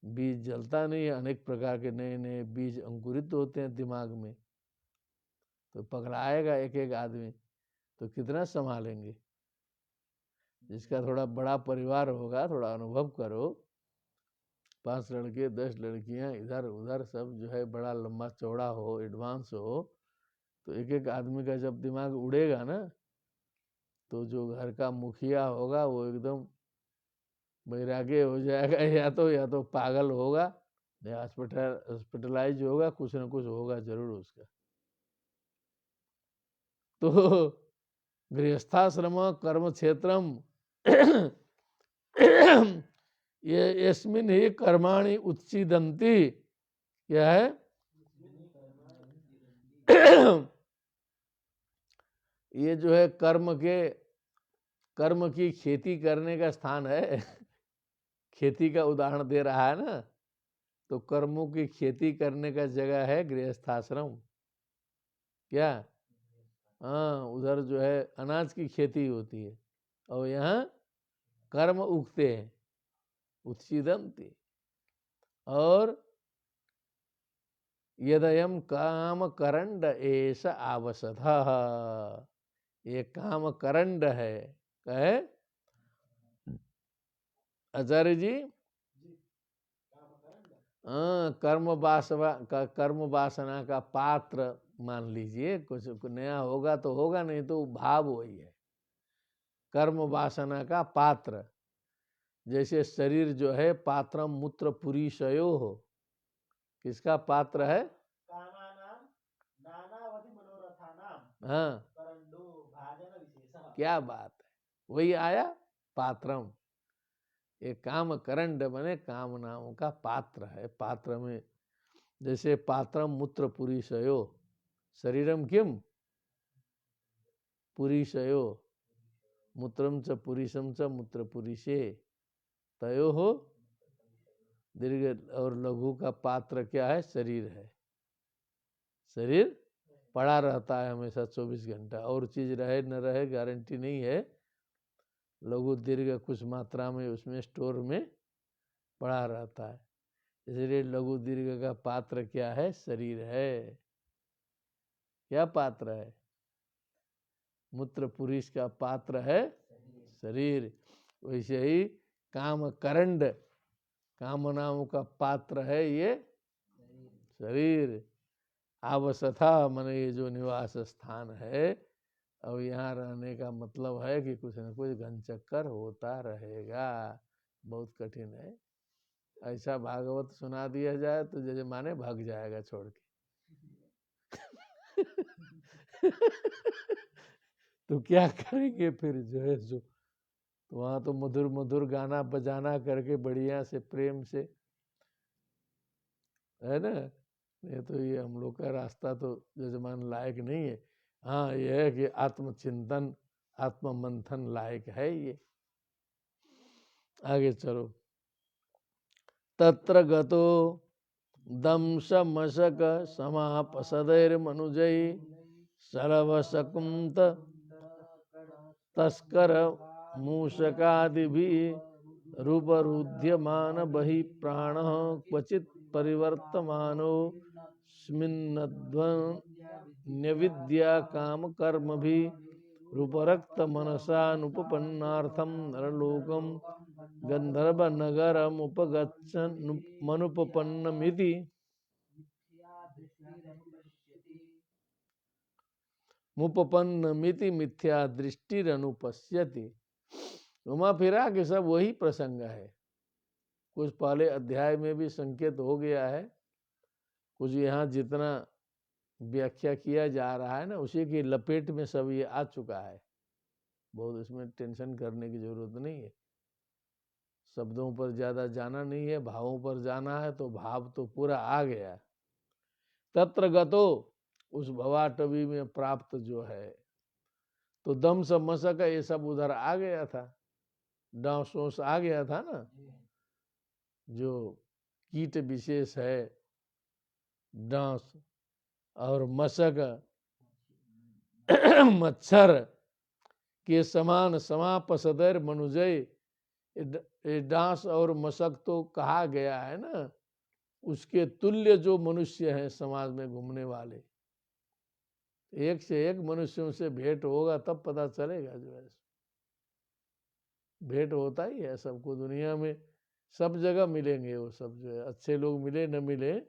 बीज जलता नहीं है। अनेक प्रकार के नए नए बीज अंकुरित होते हैं दिमाग में, तो पकड़ाएगा एक एक आदमी, तो कितना संभालेंगे। जिसका थोड़ा बड़ा परिवार होगा, थोड़ा अनुभव करो, 5 लड़के 10 लड़कियां इधर उधर सब जो है बड़ा लंबा चौड़ा हो, एडवांस हो, तो एक एक आदमी का जब दिमाग उड़ेगा ना, तो जो घर का मुखिया होगा वो एकदम बैराग्य हो जाएगा, या तो पागल होगा, या हॉस्पिटलाइज होगा, कुछ ना कुछ होगा जरूर उसका। तो गृहस्थाश्रम कर्म क्षेत्रम ये यस्मिन ही कर्माणि उत्सीदंती, क्या है ये जो है कर्म की खेती करने का स्थान है खेती का उदाहरण दे रहा है ना, तो कर्मों की खेती करने का जगह है गृहस्थाश्रम। क्या? हाँ, उधर जो है अनाज की खेती होती है और यहाँ कर्म उगते हैं, उत्सीदंती। और यदयम काम करंड एष आवसतः, ये काम करंड है, कहे आचार्य जी। कर्म वासना का पात्र मान लीजिए, कुछ नया होगा तो होगा, नहीं तो भाव वही है। कर्म वासना का पात्र, जैसे शरीर जो है पात्रम मूत्र पुरीशयो हो, किसका पात्र है? हाँ, क्या बात है, वही आया पात्रम। ये काम करंड बने कामनाओं का पात्र है। पात्र में जैसे पात्रम मूत्र पुरीशयो, शरीरम किम पुरीशयो, मूत्रम च पुरीशम च मूत्र पुरीशे, तयो हो दीर्घ। और लघु का पात्र क्या है? शरीर है। शरीर पड़ा रहता है हमेशा 24 घंटा, और चीज रहे न रहे गारंटी नहीं है। लघु दीर्घ कुछ मात्रा में उसमें स्टोर में पड़ा रहता है। इसलिए लघु दीर्घ का पात्र क्या है? शरीर है। क्या पात्र है? मूत्र पुरुष का पात्र है शरीर। वैसे ही काम करंड कामनाओं का पात्र है ये शरीर। आवसथा माने ये जो निवास स्थान है, अब यहाँ रहने का मतलब है कि कुछ न कुछ घन चक्कर होता रहेगा। बहुत कठिन है। ऐसा भागवत सुना दिया जाए तो जैसे माने भाग जाएगा छोड़ के। तो क्या करेंगे फिर जो है सो। तो वहाँ तो मधुर मधुर गाना बजाना करके बढ़िया से प्रेम से, है ना। नहीं तो ये हम लोग का रास्ता तो जजमान लायक नहीं है। हाँ ये है कि आत्मचिंतन आत्म मंथन लायक है ये। आगे चलो। तत्र गतो दंश मशक समापसदैर मनुजै सर्वशकुंत तस्कर मूषकादिभिः रूपरुध्यमान बहि प्राणः क्वचित् परिवर्तमानो स्मिन्नध्वन्यविद्या काम कर्मभिः रूपरक्त मनसानुपपन्नार्थं नरलोकं गंधर्वनगरमुपगच्छन् मनुपपन्नमिति मुपपन्नमिति मिथ्या दृष्टिरनुपश्यति। घुमा फिरा के सब वही प्रसंग है। कुछ पहले अध्याय में भी संकेत हो गया है, कुछ यहाँ जितना व्याख्या किया जा रहा है ना उसी की लपेट में सब ये आ चुका है। बहुत इसमें टेंशन करने की जरूरत नहीं है। शब्दों पर ज्यादा जाना नहीं है, भावों पर जाना है। तो भाव तो पूरा आ गया। तत्र गतो उस भवाटवी में प्राप्त जो है, तो दम सब मसक ये सब उधर आ गया था। डांस वोस आ गया था ना, जो कीट विशेष है डांस और मशक मच्छर के समान समापसदैर मनुजय। डांस और मशक तो कहा गया है ना, उसके तुल्य जो मनुष्य हैं समाज में घूमने वाले। एक से एक मनुष्यों से भेंट होगा तब पता चलेगा। जो है भेंट होता ही है सबको, दुनिया में सब जगह मिलेंगे वो सब। जो है अच्छे लोग मिले न मिले,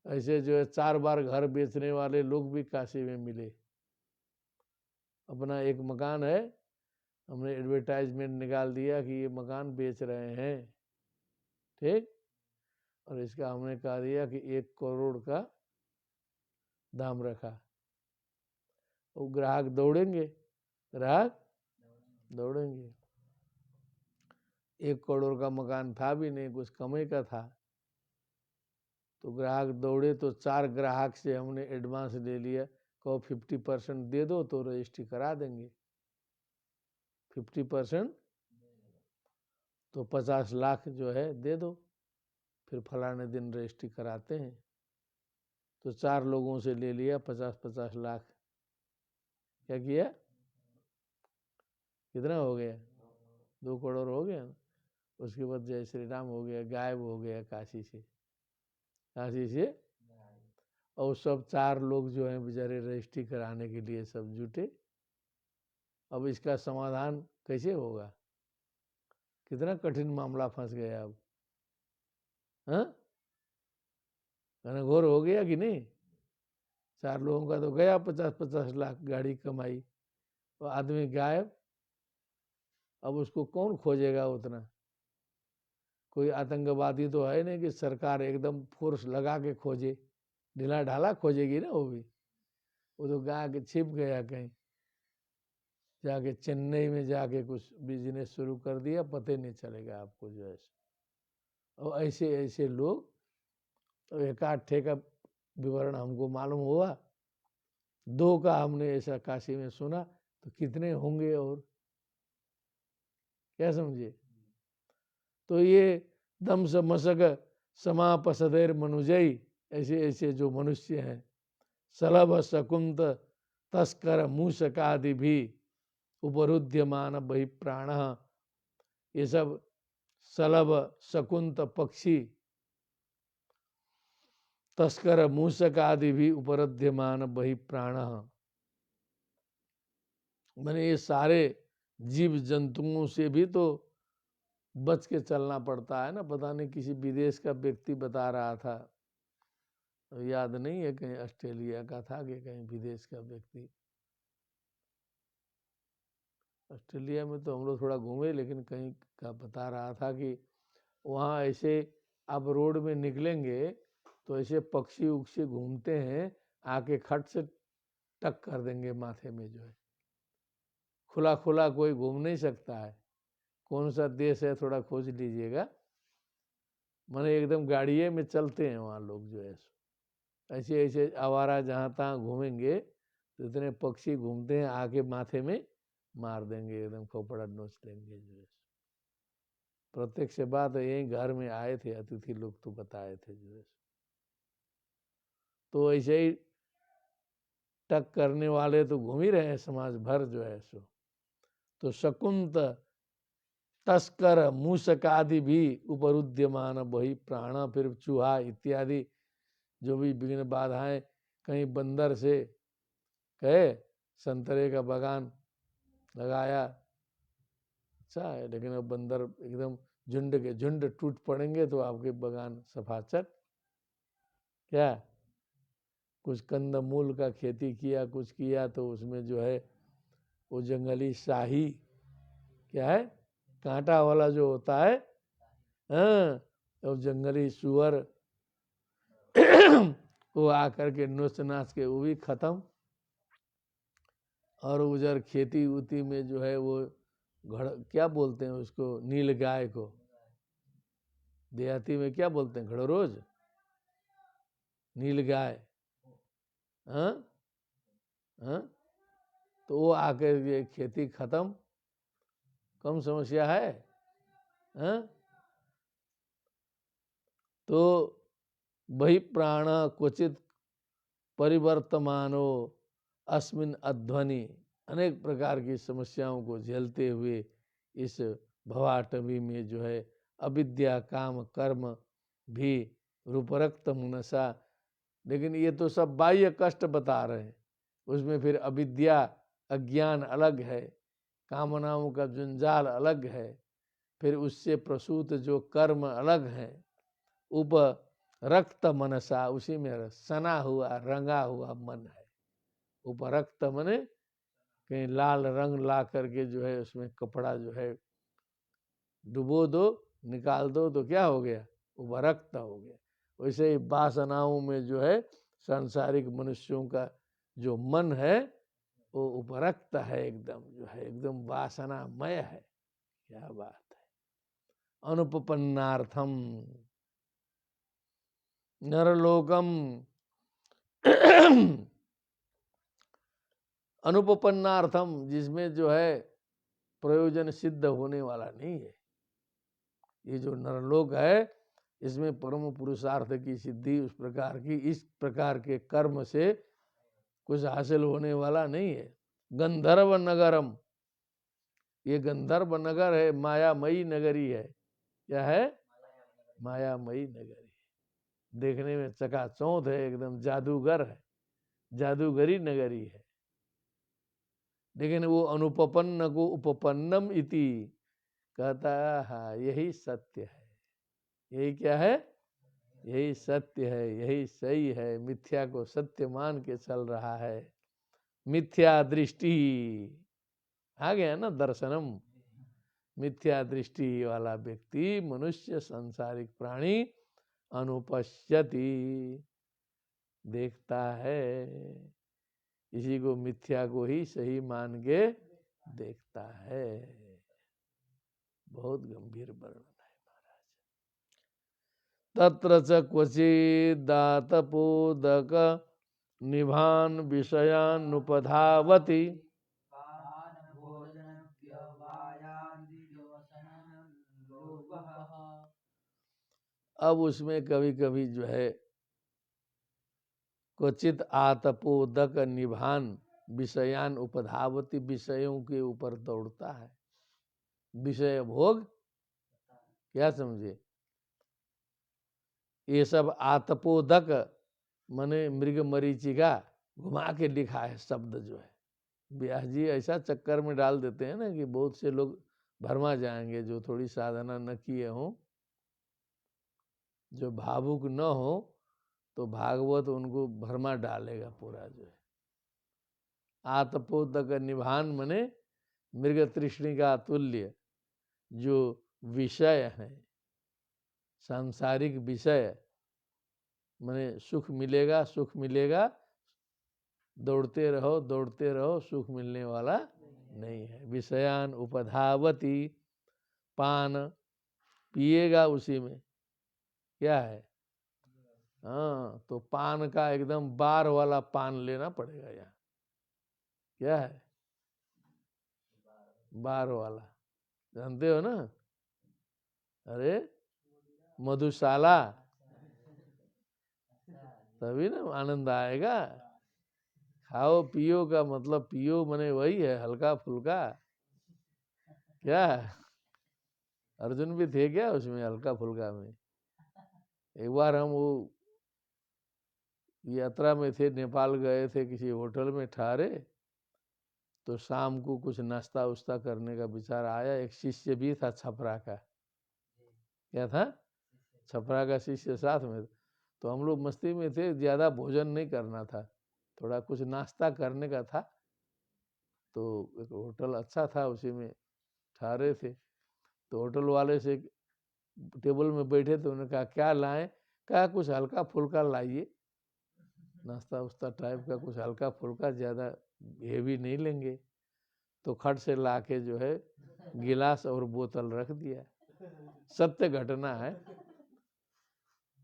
ऐसे जो है 4 बार घर बेचने वाले लोग भी काशी में मिले। अपना एक मकान है, हमने एडवर्टाइजमेंट निकाल दिया कि ये मकान बेच रहे हैं, ठीक, और इसका हमने कहा दिया कि 1 करोड़ का दाम रखा। वो ग्राहक दौड़ेंगे, ग्राहक दौड़ेंगे। 1 करोड़ का मकान था भी नहीं, कुछ कमाई का था। तो ग्राहक दौड़े तो 4 ग्राहक से हमने एडवांस ले लिया। कहो 50% दे दो तो रजिस्ट्री करा देंगे। 50% तो 50 लाख जो है दे दो, फिर फलाने दिन रजिस्ट्री कराते हैं। तो 4 लोगों से ले लिया 50-50 लाख। क्या किया? कितना हो गया? 2 करोड़ हो गया। उसके बाद जय श्री राम हो गया, गायब हो गया काशी से। काशी से और सब 4 लोग जो हैं बेचारे रजिस्ट्री कराने के लिए सब जुटे। अब इसका समाधान कैसे होगा? कितना कठिन मामला फंस गया अब। हाँ, घनघोर हो गया कि नहीं? 4 लोगों का तो गया 50-50 लाख गाड़ी कमाई, और आदमी गायब। अब उसको कौन खोजेगा उतना? कोई आतंकवादी तो है नहीं कि सरकार एकदम फोर्स लगा के खोजे, ढीला ढाला खोजेगी ना वो भी। वो तो गा के छिप गया कहीं, जाके चेन्नई में जाके कुछ बिजनेस शुरू कर दिया, पता नहीं चलेगा आपको जो है। और ऐसे ऐसे लोग, तो 1-8 का विवरण हमको मालूम हुआ, 2 का हमने ऐसा काशी में सुना, तो कितने होंगे? और क्या समझे? तो ये दम स मशक समापसदैर मनुजई, ऐसे ऐसे जो मनुष्य हैं सलभ शकुंत तस्कर मूषकादि भी उपरुध्यमान बहि प्राण। ये सब सलभ शकुंत पक्षी, तस्कर मूषक आदि भी उपरुध्यमान बहि प्राण। मैंने ये सारे जीव जंतुओं से भी तो बच के चलना पड़ता है ना। पता नहीं किसी विदेश का व्यक्ति बता रहा था, याद नहीं है, कहीं ऑस्ट्रेलिया का था कि कहीं विदेश का व्यक्ति। ऑस्ट्रेलिया में तो हम लोग थोड़ा घूमे, लेकिन कहीं का बता रहा था कि वहाँ ऐसे आप रोड में निकलेंगे तो ऐसे पक्षी उक्षी घूमते हैं, आके खट से टक कर देंगे माथे में। जो है खुला खुला कोई घूम नहीं सकता है। कौन सा देश है थोड़ा खोज लीजिएगा। माने एकदम गाड़िए में चलते हैं वहाँ लोग जो है। ऐसे ऐसे आवारा जहाँ तहाँ घूमेंगे तो इतने पक्षी घूमते हैं, आके माथे में मार देंगे, एकदम खोपड़ा नोच लेंगे जो है। प्रत्यक्ष बात है, यही घर में आए थे अतिथि लोग तो बताए थे जो है। तो ऐसे ही टक करने वाले तो घूम ही रहे हैं समाज भर जो है सो। तो शकुंत तस्कर मूषक आदि भी उपरुद्यमान वही प्राण। फिर चूहा इत्यादि जो भी विघ्न बाधाएं, कहीं बंदर से कहे संतरे का बागान लगाया, अच्छा है, लेकिन अब बंदर एकदम झुंड के झुंड टूट पड़ेंगे तो आपके बागान सफाचट। क्या कुछ कंदमूल का खेती किया, कुछ किया, तो उसमें जो है वो जंगली शाही, क्या है, कांटा वाला जो होता है, हाँ, और जंगली सुअर वो आकर के नोच नाच के वो भी खत्म। और उधर खेती उती में जो है वो घड़, क्या बोलते हैं उसको, नील गाय को देहाती में क्या बोलते हैं, घड़रोज, नील गाय, हाँ हाँ। तो वो आकर ये खेती खत्म, कम समस्या है, हाँ। तो वही प्राण क्वचित परिवर्तमानो अस्मिन अध्वनि। अनेक प्रकार की समस्याओं को झेलते हुए इस भवाटवी में जो है अविद्या काम कर्म भी रूपरक्त मनसा। लेकिन ये तो सब बाह्य कष्ट बता रहे हैं, उसमें फिर अविद्या अज्ञान अलग है, कामनाओं का जंजाल अलग है, फिर उससे प्रसूत जो कर्म अलग है। उप रक्त मनसा, उसी में सना हुआ रंगा हुआ मन है। उपरक्त मने कहीं लाल रंग ला करके जो है उसमें कपड़ा जो है डुबो दो, निकाल दो तो क्या हो गया, उपरक्त हो गया। वैसे ही वासनाओं में जो है सांसारिक मनुष्यों का जो मन है वो उपरक्त है, एकदम जो है एकदम वासनामय है। क्या बात है। अनुपपन्नार्थम नरलोकम अनुपपन्नार्थम, जिसमें जो है प्रयोजन सिद्ध होने वाला नहीं है। ये जो नरलोक है इसमें परम पुरुषार्थ की सिद्धि उस प्रकार की, इस प्रकार के कर्म से कुछ हासिल होने वाला नहीं है। गंधर्व नगरम, ये गंधर्व नगर है, मायामयी नगरी है। क्या है, मायामयी नगरी, देखने में चकाचौंध है, एकदम जादूगर है, जादूगरी नगरी है। लेकिन वो अनुपपन्न को उपपन्नम इति कहता है, हाँ यही सत्य है। यही क्या है, यही सत्य है, यही सही है। मिथ्या को सत्य मान के चल रहा है। मिथ्या दृष्टि आ गया ना, दर्शनम। मिथ्या दृष्टि वाला व्यक्ति, मनुष्य सांसारिक प्राणी, अनुपश्यति, देखता है, इसी को मिथ्या को ही सही मान के देखता है। बहुत गंभीर वर्णन है महाराज। तत्र च क्वचिदातपोदक निभान विषयानुपधावति। अब उसमें कभी कभी जो है क्वचित आतपोदक निभान विषयान उपधावती, विषयों के ऊपर दौड़ता है। विषय भोग, क्या समझे? ये सब आतपोदक माने मृग मरीचिका घुमा के लिखा है शब्द जो है। व्यास जी ऐसा चक्कर में डाल देते हैं ना कि बहुत से लोग भरमा जाएंगे, जो थोड़ी साधना न किए हों, जो भावुक न हो, तो भागवत उनको भरमा डालेगा पूरा जो है। आतपोदक निभान मने मृग तृष्णिका तुल्य जो विषय है, सांसारिक विषय, मने सुख मिलेगा सुख मिलेगा, दौड़ते रहो, सुख मिलने वाला नहीं है। विषयान उपधावती, पान पिएगा उसी में, क्या है? हाँ, तो पान का एकदम बार वाला पान लेना पड़ेगा यहाँ। क्या है? बार वाला, जानते हो ना? अरे मधुशाला, तभी ना आनंद आएगा। खाओ पियो का मतलब पियो मने वही है, हल्का फुल्का। क्या अर्जुन भी थे क्या उसमें, हल्का फुल्का में? एक बार हम वो यात्रा में थे, नेपाल गए थे, किसी होटल में ठहरे, तो शाम को कुछ नाश्ता उस्ता करने का विचार आया। एक शिष्य भी था छपरा का। क्या था? छपरा का शिष्य साथ में। तो हम लोग मस्ती में थे, ज़्यादा भोजन नहीं करना था, थोड़ा कुछ नाश्ता करने का था। तो एक होटल अच्छा था, उसी में ठहरे थे। तो होटल वाले से टेबल में बैठे तो उन्होंने कहा क्या लाएं? कहा कुछ हल्का फुल्का लाइए, नाश्ता उस्ता टाइप का, कुछ हल्का फुल्का, ज़्यादा हेवी नहीं लेंगे। तो खट से ला के जो है गिलास और बोतल रख दिया। सत्य घटना है।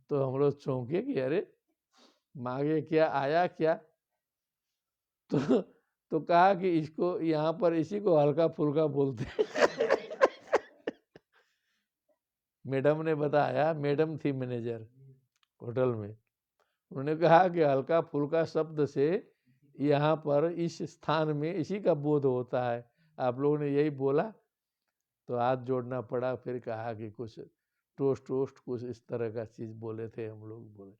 तो हम लोग चौंके कि अरे मांगे क्या, आया क्या? तो कहा कि इसको यहाँ पर इसी को हल्का फुल्का बोलते हैं। मैडम ने बताया, मैडम थी मैनेजर होटल में, उन्होंने कहा कि हल्का फुल्का शब्द से यहाँ पर इस स्थान में इसी का बोध होता है, आप लोगों ने यही बोला। तो हाथ जोड़ना पड़ा, फिर कहा कि कुछ टोस्ट कुछ इस तरह का चीज़ बोले थे हम लोग, बोले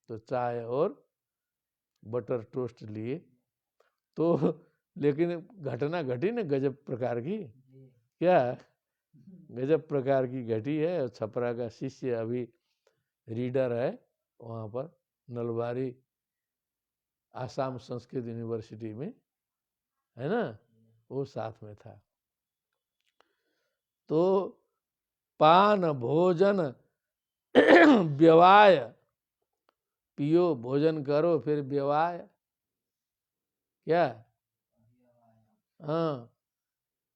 तो चाय और बटर टोस्ट लिए। तो लेकिन घटना घटी ना गजब प्रकार की। क्या गजब प्रकार की घटी है। छपरा का शिष्य अभी रीडर है वहाँ पर, नलबारी आसाम संस्कृत यूनिवर्सिटी में, है ना, वो साथ में था। तो पान भोजन व्यवाय, पियो भोजन करो फिर व्यवाय। क्या? हाँ,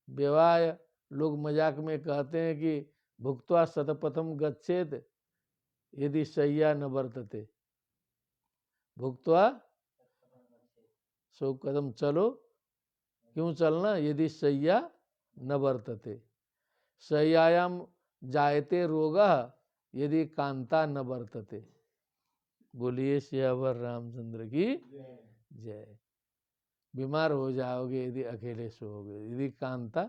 व्यवाय लोग मजाक में कहते हैं कि भुक्त्वा शतपथम गच्छेत यदि शय्या न वर्तते। भुक्त्वा 100 कदम चलो, क्यों चलना? यदि शय्या न वर्तते। शय्यायाम जायते रोगः यदि कांता न वर्तते। बोलिए श्यावर रामचंद्र की जय। बीमार हो जाओगे यदि अकेले सोओगे, यदि कांता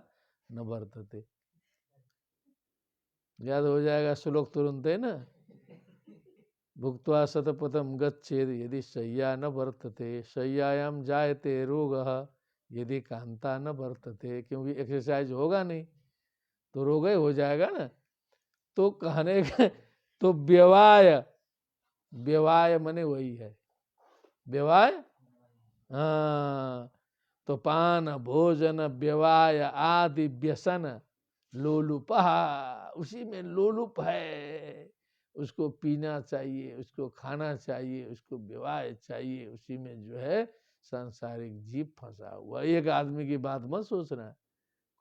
न वर्तते। याद हो जाएगा श्लोक तुरंत, है ना? भुक्त्वा शतपथम गच्छेद यदि शय्या न वर्तते, शय्यायाम जायते रोगः यदि कांता न वर्तते। क्योंकि एक्सरसाइज होगा नहीं तो रोग ही हो जाएगा ना। तो कहने का तो व्यवाय, व्यवाय मने वही है व्यवाय। हाँ, तो पान भोजन व्यवाय आदि व्यसन लोलुप, उसी में लोलुप है। उसको पीना चाहिए, उसको खाना चाहिए, उसको व्यवाय चाहिए, उसी में जो है सांसारिक जीव फंसा हुआ। एक आदमी की बात मत सोचना।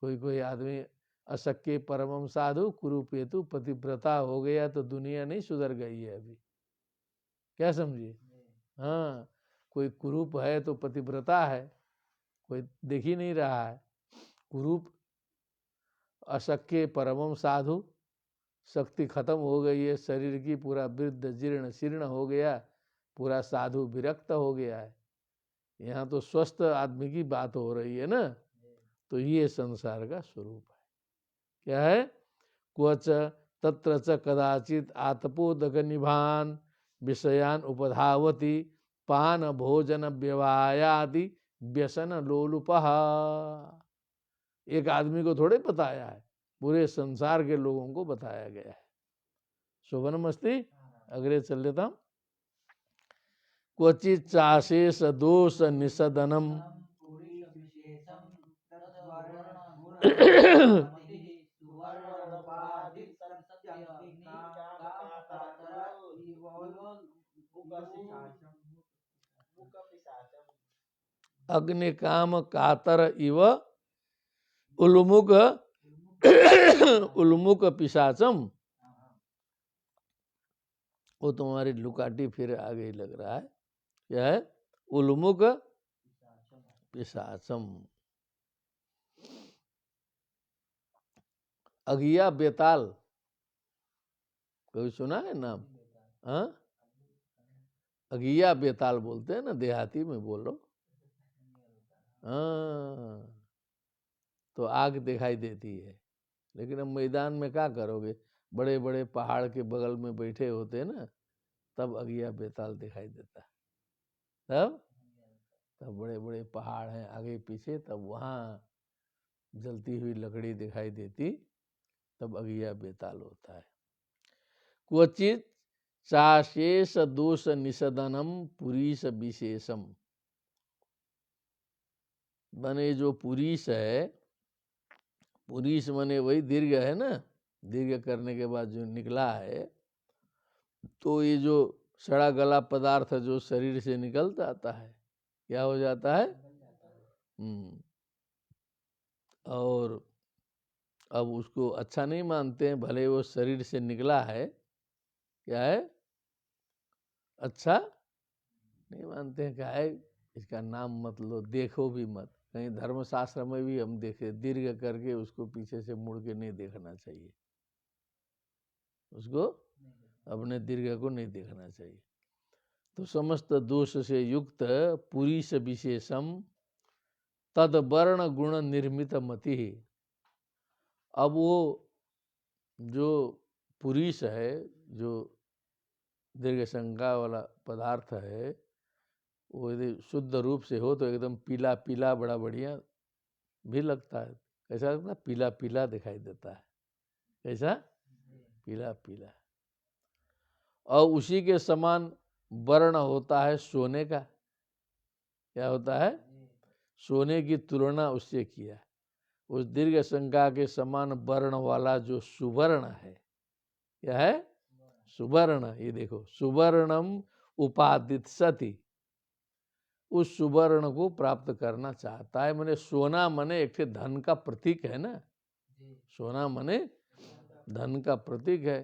कोई आदमी असक्य परमम साधु कुरुपेतु पतिव्रता हो गया तो दुनिया नहीं सुधर गई है अभी। क्या समझिए? हाँ, कोई कुरूप है तो पतिव्रता है, कोई देख ही नहीं रहा है। कुरूप अशक्य परमम साधु, शक्ति खत्म हो गई है शरीर की, पूरा वृद्ध जीर्ण शीर्ण हो गया, पूरा साधु विरक्त हो गया है। यहाँ तो स्वस्थ आदमी की बात हो रही है ना। तो ये संसार का स्वरूप है। क्या है? क्वच तत्र च कदाचित आतपोदक निभान विषयान उपधावती पान भोजन व्यवायादि व्यसन लोलुपः। एक आदमी को थोड़े बताया है, पूरे संसार के लोगों को बताया गया है। शोभनमस्ति। अग्रे चल लेता हूं। क्वचित चाशेष दोष निषदनम अग्निकाम कातर इव उल्मुख उल्मुख पिशाचम। वो तुम्हारी लुकाटी फिर आ गई लग रहा है। क्या है? उल्मुख पिशाचम। अगिया बेताल, कभी सुना है नाम? हाँ, अगिया बेताल बोलते हैं ना, देहाती में बोलो। हाँ, तो आग दिखाई देती है, लेकिन अब मैदान में क्या करोगे? बड़े बड़े पहाड़ के बगल में बैठे होते हैं ना, तब अगिया बेताल दिखाई देता है। तब बड़े बड़े पहाड़ हैं आगे पीछे, तब वहाँ जलती हुई लकड़ी दिखाई देती, तब अगिया बेताल होता है। क्वचित चाशेष दोष निषदनम पुरीश विशेषम। बने जो पुरीश है, पुरीश मने वही दीर्घ है ना, दीर्घ करने के बाद जो निकला है, तो ये जो सड़ा गला पदार्थ जो शरीर से निकलता आता है, क्या हो जाता है? और अब उसको अच्छा नहीं मानते हैं, भले वो शरीर से निकला है, क्या है? अच्छा नहीं मानते हैं। क्या है? इसका नाम मत लो, देखो भी मत। कहीं धर्मशास्त्र में भी हम देखे, दीर्घ करके उसको पीछे से मुड़ के नहीं देखना चाहिए, उसको अपने दीर्घ को नहीं देखना चाहिए। तो समस्त दोष से युक्त पुरीश विशेषम तद वर्ण गुण निर्मित मति। अब वो जो पुरीश है, जो दीर्घ संज्ञा वाला पदार्थ है, वो यदि शुद्ध रूप से हो तो एकदम पीला पीला बड़ा बढ़िया भी लगता है। कैसा लगता है? पीला पीला दिखाई देता है। कैसा? पीला पीला। और उसी के समान वर्ण होता है सोने का। क्या होता है? सोने की तुलना उससे किया। उस दीर्घ संज्ञा के समान वर्ण वाला जो सुवर्ण है, क्या है? सुवर्ण। ये देखो, सुवर्णम उपादित्सति, उस सुवर्ण को प्राप्त करना चाहता है। माने सोना मने एक धन का प्रतीक है ना, सोना मने धन का प्रतीक है।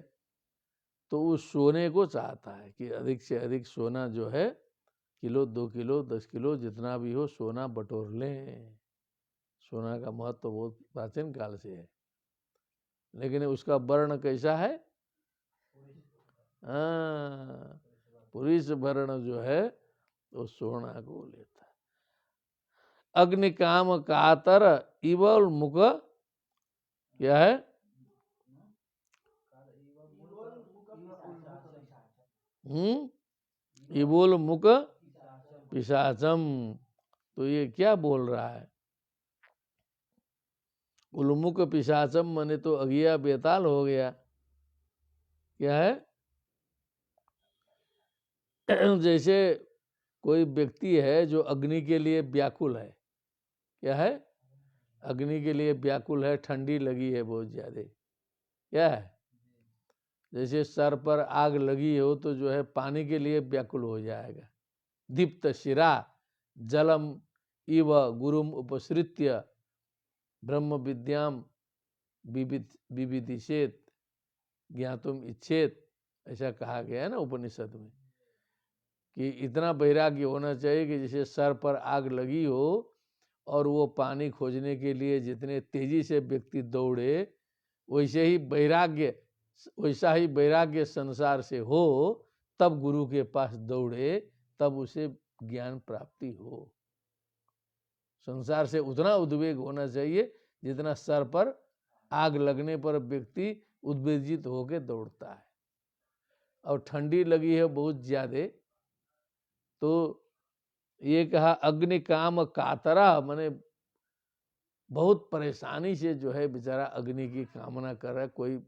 तो उस सोने को चाहता है कि अधिक से अधिक सोना जो है, किलो 2 किलो 10 किलो जितना भी हो, सोना बटोर लें। सोना का महत्व तो बहुत प्राचीन काल से है, लेकिन उसका वर्ण कैसा है? पुरुष वर्ण जो है तो सोना को लेता है। अग्निकाम कातर इवल मुख, क्या है? इवोल मुख पिशाचम। तो ये क्या बोल रहा है? उल्मुख पिशाचम मने तो अगिया बेताल हो गया। क्या है? जैसे कोई व्यक्ति है जो अग्नि के लिए व्याकुल है। क्या है? अग्नि के लिए व्याकुल है, ठंडी लगी है बहुत ज्यादा। क्या है? जैसे सर पर आग लगी हो तो जो है पानी के लिए व्याकुल हो जाएगा। दीप्त शिरा जलम इव गुरुम उपसृत्य ब्रह्म विद्याम विविदिशेत ज्ञातुम इच्छेत, ऐसा कहा गया है ना उपनिषद में, कि इतना वैराग्य होना चाहिए कि जैसे सर पर आग लगी हो और वो पानी खोजने के लिए जितने तेजी से व्यक्ति दौड़े, वैसा ही वैराग्य संसार से हो तब गुरु के पास दौड़े, तब उसे ज्ञान प्राप्ति हो। संसार से उतना उद्वेग होना चाहिए जितना सर पर आग लगने पर व्यक्ति उद्वेजित होकर दौड़ता है। और ठंडी लगी है बहुत ज्यादा, तो ये कहा अग्नि काम कातरा, माने बहुत परेशानी से जो है बेचारा अग्नि की कामना कर रहा है, कोई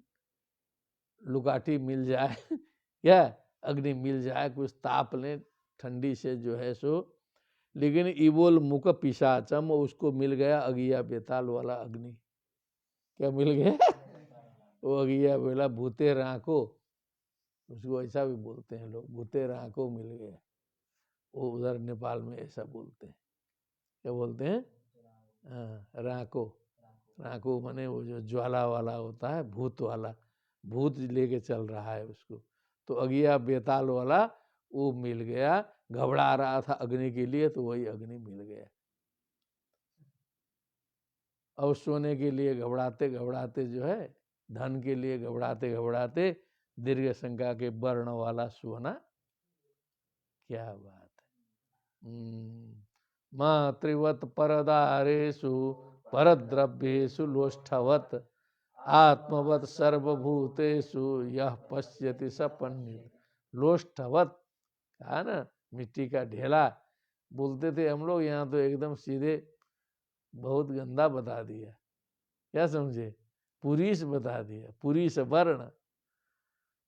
लुकाठी मिल जाए क्या, अग्नि मिल जाए, कुछ ताप ले ठंडी से जो है सो। लेकिन इबोल मुख पिशाचम, उसको मिल गया अगिया बेताल वाला अग्नि। क्या मिल गया? वो अगिया बेला भूते राको, उसको ऐसा भी बोलते हैं लोग, भूते राको मिल गया। वो उधर नेपाल में ऐसा बोलते हैं। क्या बोलते हैं? राको। राको माने वो जो ज्वाला वाला होता है, भूत वाला, भूत लेके चल रहा है उसको। तो अगिया बेताल वाला वो मिल गया, घबरा रहा था अग्नि के लिए, तो वही अग्नि मिल गया। और सोने के लिए घबराते घबराते जो है, धन के लिए घबराते घबराते दीर्घ संख्या के वर्ण वाला सोना। क्या बात है। मातृवत परदारेषु परद्रव्येषु लोष्ठवत आत्मवत सर्वभूतेषु यह पश्यति सपन्नित। लोष्ठवत कहा ना, मिट्टी का ढेला बोलते थे हम लोग, यहाँ तो एकदम सीधे बहुत गंदा बता दिया। क्या समझे? पुरीष बता दिया, पुरीष वर्ण।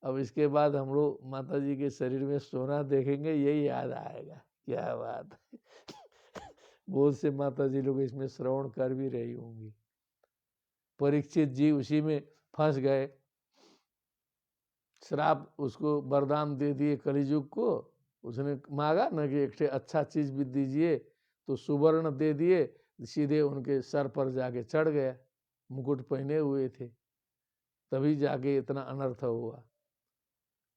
अब इसके बाद हम लोग माता जी के शरीर में सोना देखेंगे, यही याद आएगा। क्या बात है। बहुत से माता जी लोग इसमें श्रवण कर भी रही होंगी। परीक्षित जी उसी में फंस गए, श्राप उसको वरदान दे दिए कलियुग को। उसने मांगा ना कि एक अच्छा चीज भी दीजिए, तो सुवर्ण दे दिए, सीधे उनके सर पर जाके चढ़ गया। मुकुट पहने हुए थे, तभी जाके इतना अनर्थ हुआ।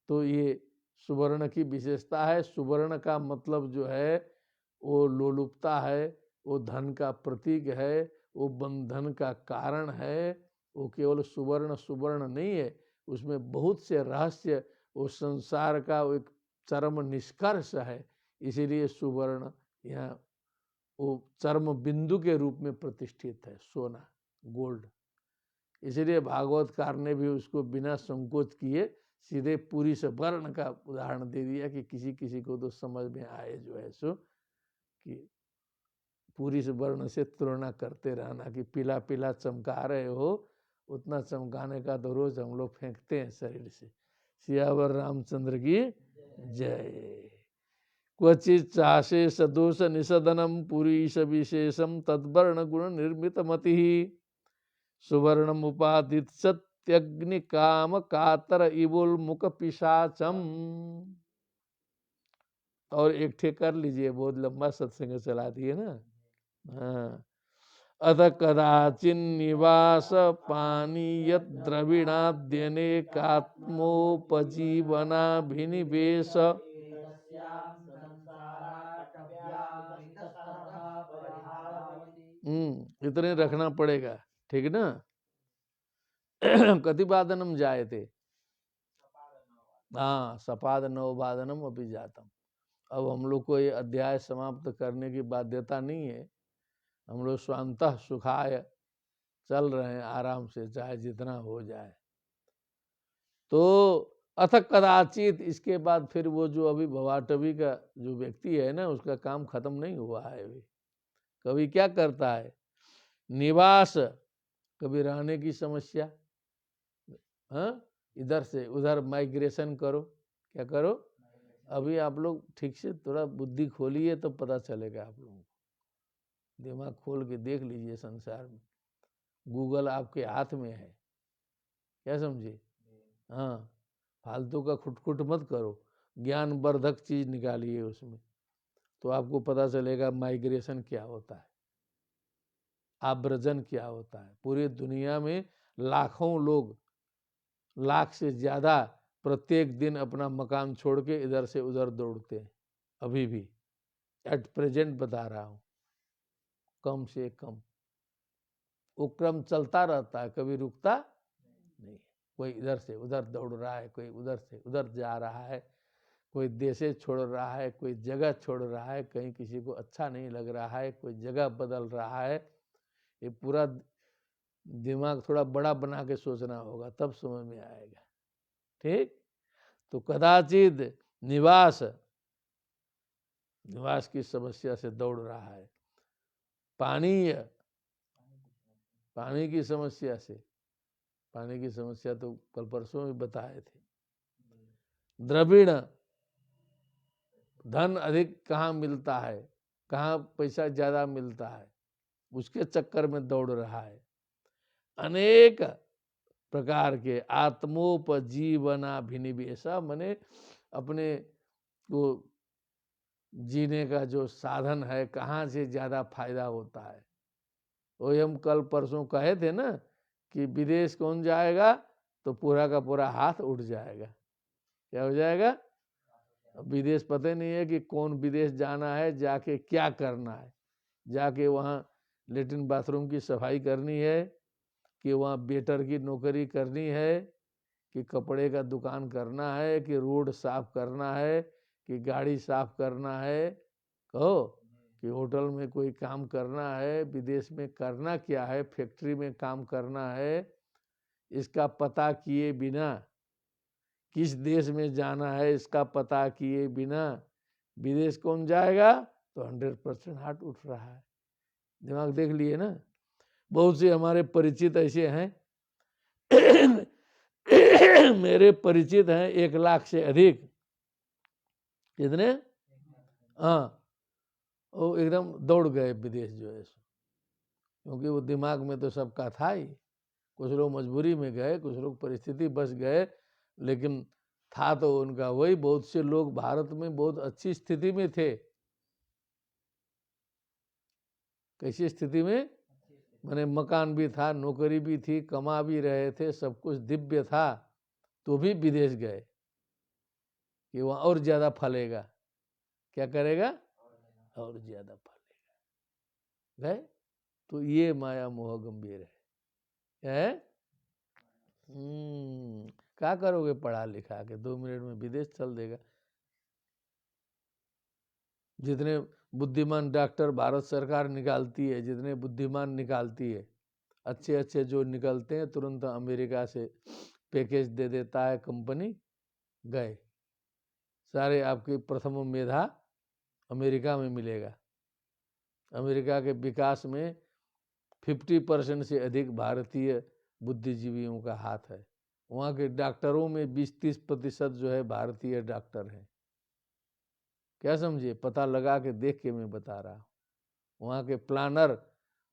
तो ये सुवर्ण की विशेषता है। सुवर्ण का मतलब जो है वो लोलुपता है, वो धन का प्रतीक है, वो बंधन का कारण है। वो केवल सुवर्ण सुवर्ण नहीं है, उसमें बहुत से रहस्य, वो संसार का एक चरम निष्कर्ष है। इसीलिए सुवर्ण यहाँ वो चरम बिंदु के रूप में प्रतिष्ठित है, सोना, गोल्ड। इसलिए भागवतकार ने भी उसको बिना संकोच किए सीधे पूरी से वर्ण का उदाहरण दे दिया कि किसी किसी को तो समझ में आए जो है सो, कि पूरी से वर्ण से तुलना करते रहना कि पीला पीला चमका रहे हो, उतना चमकाने का तो रोज हम लोग फेंकते हैं शरीर से। सियावर रामचंद्र की जय। क्वचित चाशे सदोष निषदनम पुरीश विशेषम तद्वर्ण गुण निर्मित मति सुवर्णम उपादित सत्यग्नि काम कातर इबुल मुख पिशाचम। और एक ठे कर लीजिए, बहुत लंबा सत्संग चला दिए ना। हाँ। अथ कदाचिन निवास पानीय द्रविणाद्यने कात्मोपजीवनाभिनिवेश। इतने रखना पड़ेगा, ठीक ना। कतिपादनम जाए थे, हाँ, सपाद नववादनम अभी जातम। अब हम लोग को ये अध्याय समाप्त करने की बाध्यता नहीं है। हम लोग स्वांतः सुखाय चल रहे हैं आराम से, चाहे जितना हो जाए। तो अथ कदाचित, इसके बाद फिर वो जो अभी भवाटवी का जो व्यक्ति है ना, उसका काम खत्म नहीं हुआ है अभी। कभी क्या करता है, निवास, कभी रहने की समस्या, हाँ, इधर से उधर माइग्रेशन करो। क्या करो? अभी आप लोग ठीक से थोड़ा बुद्धि खोलिए तो पता चलेगा आप लोगों को। दिमाग खोल के देख लीजिए, संसार में गूगल आपके हाथ में है। क्या समझे? हाँ, फालतू का खुटखुट मत करो, ज्ञानवर्धक चीज निकालिए उसमें, तो आपको पता चलेगा माइग्रेशन क्या होता है, आव्रजन क्या होता है। पूरी दुनिया में लाखों लोग, लाख से ज्यादा प्रत्येक दिन अपना मकान छोड़ के इधर से उधर दौड़ते हैं। अभी भी एट प्रेजेंट बता रहा हूं, कम से कम वो क्रम चलता रहता है, कभी रुकता नहीं। कोई इधर से उधर दौड़ रहा है, कोई उधर से उधर जा रहा है। कोई देशे छोड़ रहा है, कोई जगह छोड़ रहा है, कहीं किसी को अच्छा नहीं लग रहा है, कोई जगह बदल रहा है। ये पूरा दिमाग थोड़ा बड़ा बना के सोचना होगा, तब समझ में आएगा। ठीक, तो कदाचित निवास की समस्या से दौड़ रहा है, पानी की समस्या से, पानी की समस्या तो कल परसों में बताए थे। द्रविड़, धन अधिक कहाँ मिलता है, कहाँ पैसा ज्यादा मिलता है, उसके चक्कर में दौड़ रहा है। अनेक प्रकार के आत्मोपजीवनाभिनिवेश, माने अपने को जीने का जो साधन है, कहाँ से ज्यादा फायदा होता है। वही हम कल परसों कहे थे ना कि विदेश कौन जाएगा तो पूरा का पूरा हाथ उठ जाएगा। क्या हो जाएगा? विदेश पता नहीं है कि कौन विदेश जाना है, जाके क्या करना है, जाके वहाँ लेटरिन बाथरूम की सफाई करनी है, कि वहाँ वेटर की नौकरी करनी है, कि कपड़े का दुकान करना है, कि रोड साफ करना है, कि गाड़ी साफ करना है, कहो, कि होटल में कोई काम करना है, विदेश में करना क्या है, फैक्ट्री में काम करना है, इसका पता किए बिना, किस देश में जाना है इसका पता किए बिना विदेश कौन जाएगा? तो 100% हाथ उठ रहा है। दिमाग देख लिए ना, बहुत से हमारे परिचित ऐसे हैं मेरे परिचित हैं 1 लाख से अधिक। कितने? हाँ, वो एकदम दौड़ गए विदेश जो है, क्योंकि वो दिमाग में तो सबका था ही। कुछ लोग मजबूरी में गए, कुछ लोग परिस्थिति बस गए, लेकिन था तो उनका वही। बहुत से लोग भारत में बहुत अच्छी स्थिति में थे। कैसी स्थिति में? माने मकान भी था, नौकरी भी थी, कमा भी रहे थे, सब कुछ दिव्य था, तो भी विदेश गए कि वहाँ और ज्यादा फलेगा। क्या करेगा? और ज्यादा फलेगा। गए तो ये माया मोह गंभीर है। क्या है? क्या करोगे पढ़ा लिखा के? 2 मिनट में विदेश चल देगा। जितने बुद्धिमान डॉक्टर भारत सरकार निकालती है, जितने बुद्धिमान निकालती है, अच्छे अच्छे जो निकलते हैं, तुरंत अमेरिका से पैकेज दे देता है कंपनी, गए सारे। आपकी प्रथम मेधा अमेरिका में मिलेगा। अमेरिका के विकास में 50% से अधिक भारतीय बुद्धिजीवियों का हाथ है। वहाँ के डॉक्टरों में 20-30% जो है भारतीय डॉक्टर हैं। क्या समझे? पता लगा के देख के मैं बता रहा हूँ। वहाँ के प्लानर,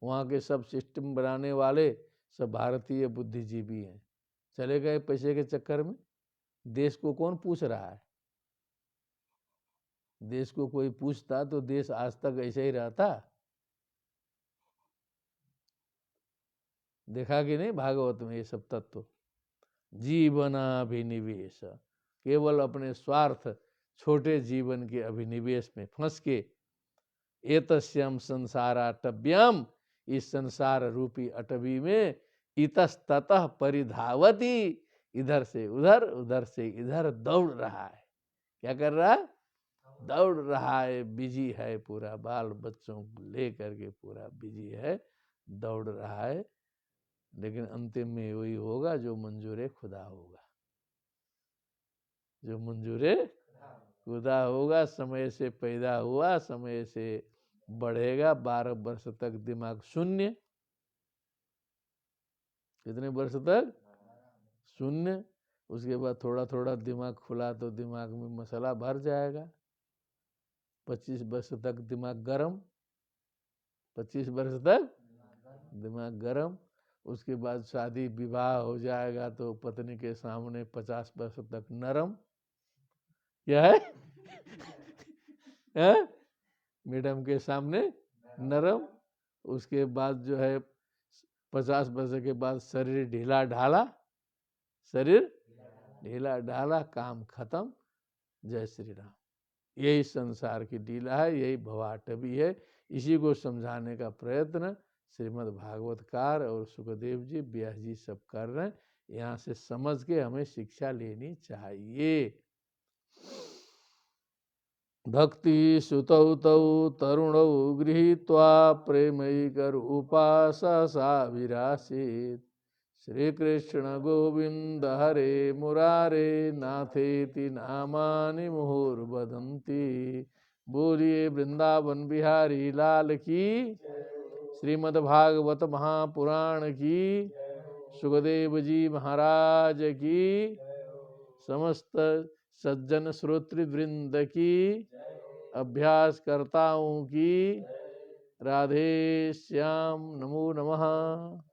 वहाँ के सब सिस्टम बनाने वाले सब भारतीय बुद्धिजीवी हैं। चले गए पैसे के चक्कर में। देश को कौन पूछ रहा है? देश को कोई पूछता तो देश आज तक ऐसे ही रहता। देखा कि नहीं भागवत में ये सब तत्व? जीवनाभिनिवेश, केवल अपने स्वार्थ, छोटे जीवन के अभिनिवेश में फंस के, एतस्याम संसाराटव्याम, इस संसार रूपी अटवी में इतस्ततः परिधावती, इधर से उधर, उधर से इधर दौड़ रहा है। क्या कर रहा है? दौड़ रहा है, बिजी है, पूरा बाल बच्चों को लेकर के पूरा बिजी है, दौड़ रहा है। लेकिन अंतिम में वही होगा जो मंजूर खुदा होगा, जो मंजूर खुदा होगा। समय से पैदा हुआ, समय से बढ़ेगा, 12 वर्ष तक दिमाग शून्य। कितने वर्ष तक? शून्य। उसके बाद थोड़ा थोड़ा दिमाग खुला तो दिमाग में मसाला भर जाएगा। 25 वर्ष तक दिमाग गरम, 25 वर्ष तक दिमाग गरम। उसके बाद शादी विवाह हो जाएगा तो पत्नी के सामने 50 वर्ष तक नरम। क्या है? मैडम के सामने नरम। उसके बाद जो है 50 वर्ष के बाद शरीर ढीला ढाला, शरीर ढीला ढाला, काम खत्म। जय श्री राम। यही संसार की लीला है, यही भवाटवी है। इसी को समझाने का प्रयत्न श्रीमद् भागवतकार और सुखदेव जी, व्यास जी सब कर रहे हैं। यहाँ से समझ के हमें शिक्षा लेनी चाहिए। भक्ति सुतौ तौ तरुणौ गृहीत्वा प्रेमैकरूपा सा विरासीत्। श्रीकृष्ण गोविंद हरे मुरारे नाथेति नामानि मुहुर्वदन्ति। बोलिए वृंदावन बिहारी लाल की, श्रीमद्भागवत महापुराण की, सुखदेव जी महाराज की, समस्त सज्जन श्रोतृवृंद की, अभ्यासकर्ताओं की। राधे श्याम। नमो नमः।